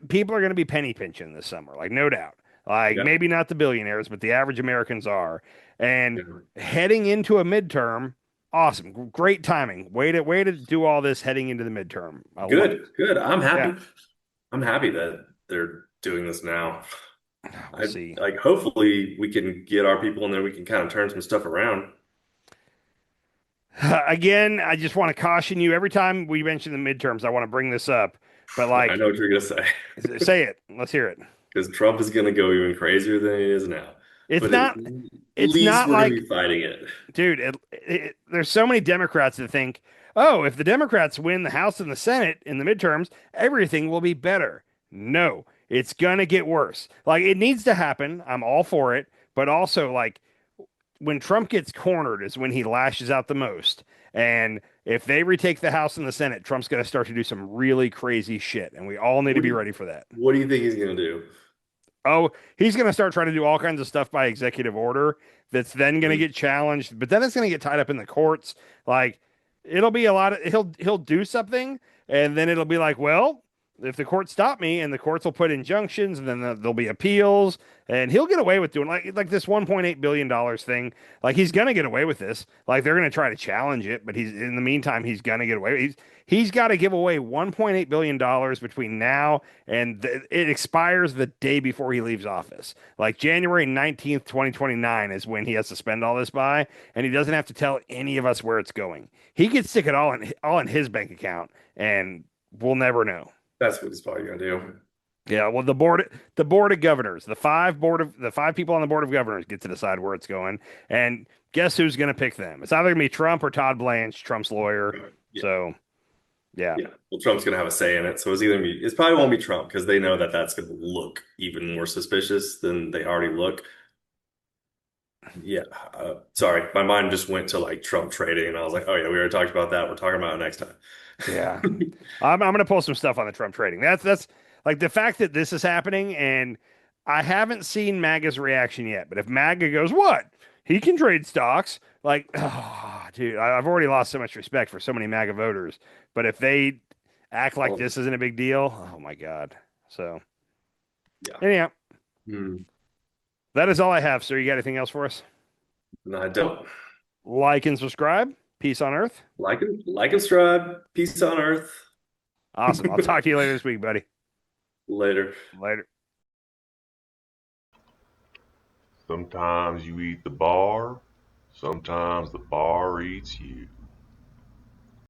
people are gonna be penny pinching this summer, like no doubt. Like maybe not the billionaires, but the average Americans are. And heading into a midterm, awesome, great timing. Way to do all this heading into the midterm. Good. I'm happy. Yeah. I'm happy that they're doing this now. We'll see. Like hopefully we can get our people in there. We can kind of turn some stuff around. Again, I just want to caution you. Every time we mention the midterms, I want to bring this up. But like, I know what you're gonna say. Say it. Let's hear it. Because Trump is gonna go even crazier than he is now. It's not like be fighting it, dude. There's so many Democrats that think, oh, if the Democrats win the House and the Senate in the midterms, everything will be better. No, it's gonna get worse. Like it needs to happen. I'm all for it, but also like when Trump gets cornered is when he lashes out the most. And if they retake the House and the Senate, Trump's going to start to do some really crazy shit. And we all need to be ready for that. What do you think he's going to do? Oh, he's going to start trying to do all kinds of stuff by executive order that's then going to get challenged, but then it's going to get tied up in the courts. Like it'll be a lot of, he'll do something and then it'll be like, well, if the courts stop me, and the courts will put injunctions, and then there'll be appeals, and he'll get away with doing like this $1.8 billion thing. Like he's gonna get away with this. Like they're gonna try to challenge it, but he's in the meantime he's gonna get away. He's got to give away $1.8 billion between now and it expires the day before he leaves office. Like January 19th, 2029 is when he has to spend all this by, and he doesn't have to tell any of us where it's going. He could stick it all in his bank account, and we'll never know. That's what he's probably gonna do. Yeah, well, the board of governors, the five people on the board of governors get to decide where it's going, and guess who's going to pick them? It's either gonna be Trump or Todd Blanche, Trump's lawyer. Yeah. So, yeah. Well, Trump's gonna have a say in it, so it's probably won't be Trump because they know that that's gonna look even more suspicious than they already look. Yeah, sorry, my mind just went to like Trump trading, and I was like, oh yeah, we already talked about that. We're talking about it next time. Yeah, I'm going to post some stuff on the Trump trading. That's like the fact that this is happening, and I haven't seen MAGA's reaction yet. But if MAGA goes, what? He can trade stocks. Like, oh, dude, I've already lost so much respect for so many MAGA voters. But if they act like this isn't a big deal, oh my God. So, anyhow, that is all I have. Sir, you got anything else for us? No, I don't. Like and subscribe. Peace on earth. Like and subscribe. Peace on earth. Awesome. I'll talk to you later this week, buddy. Later. Sometimes you eat the bar. Sometimes the bar eats you.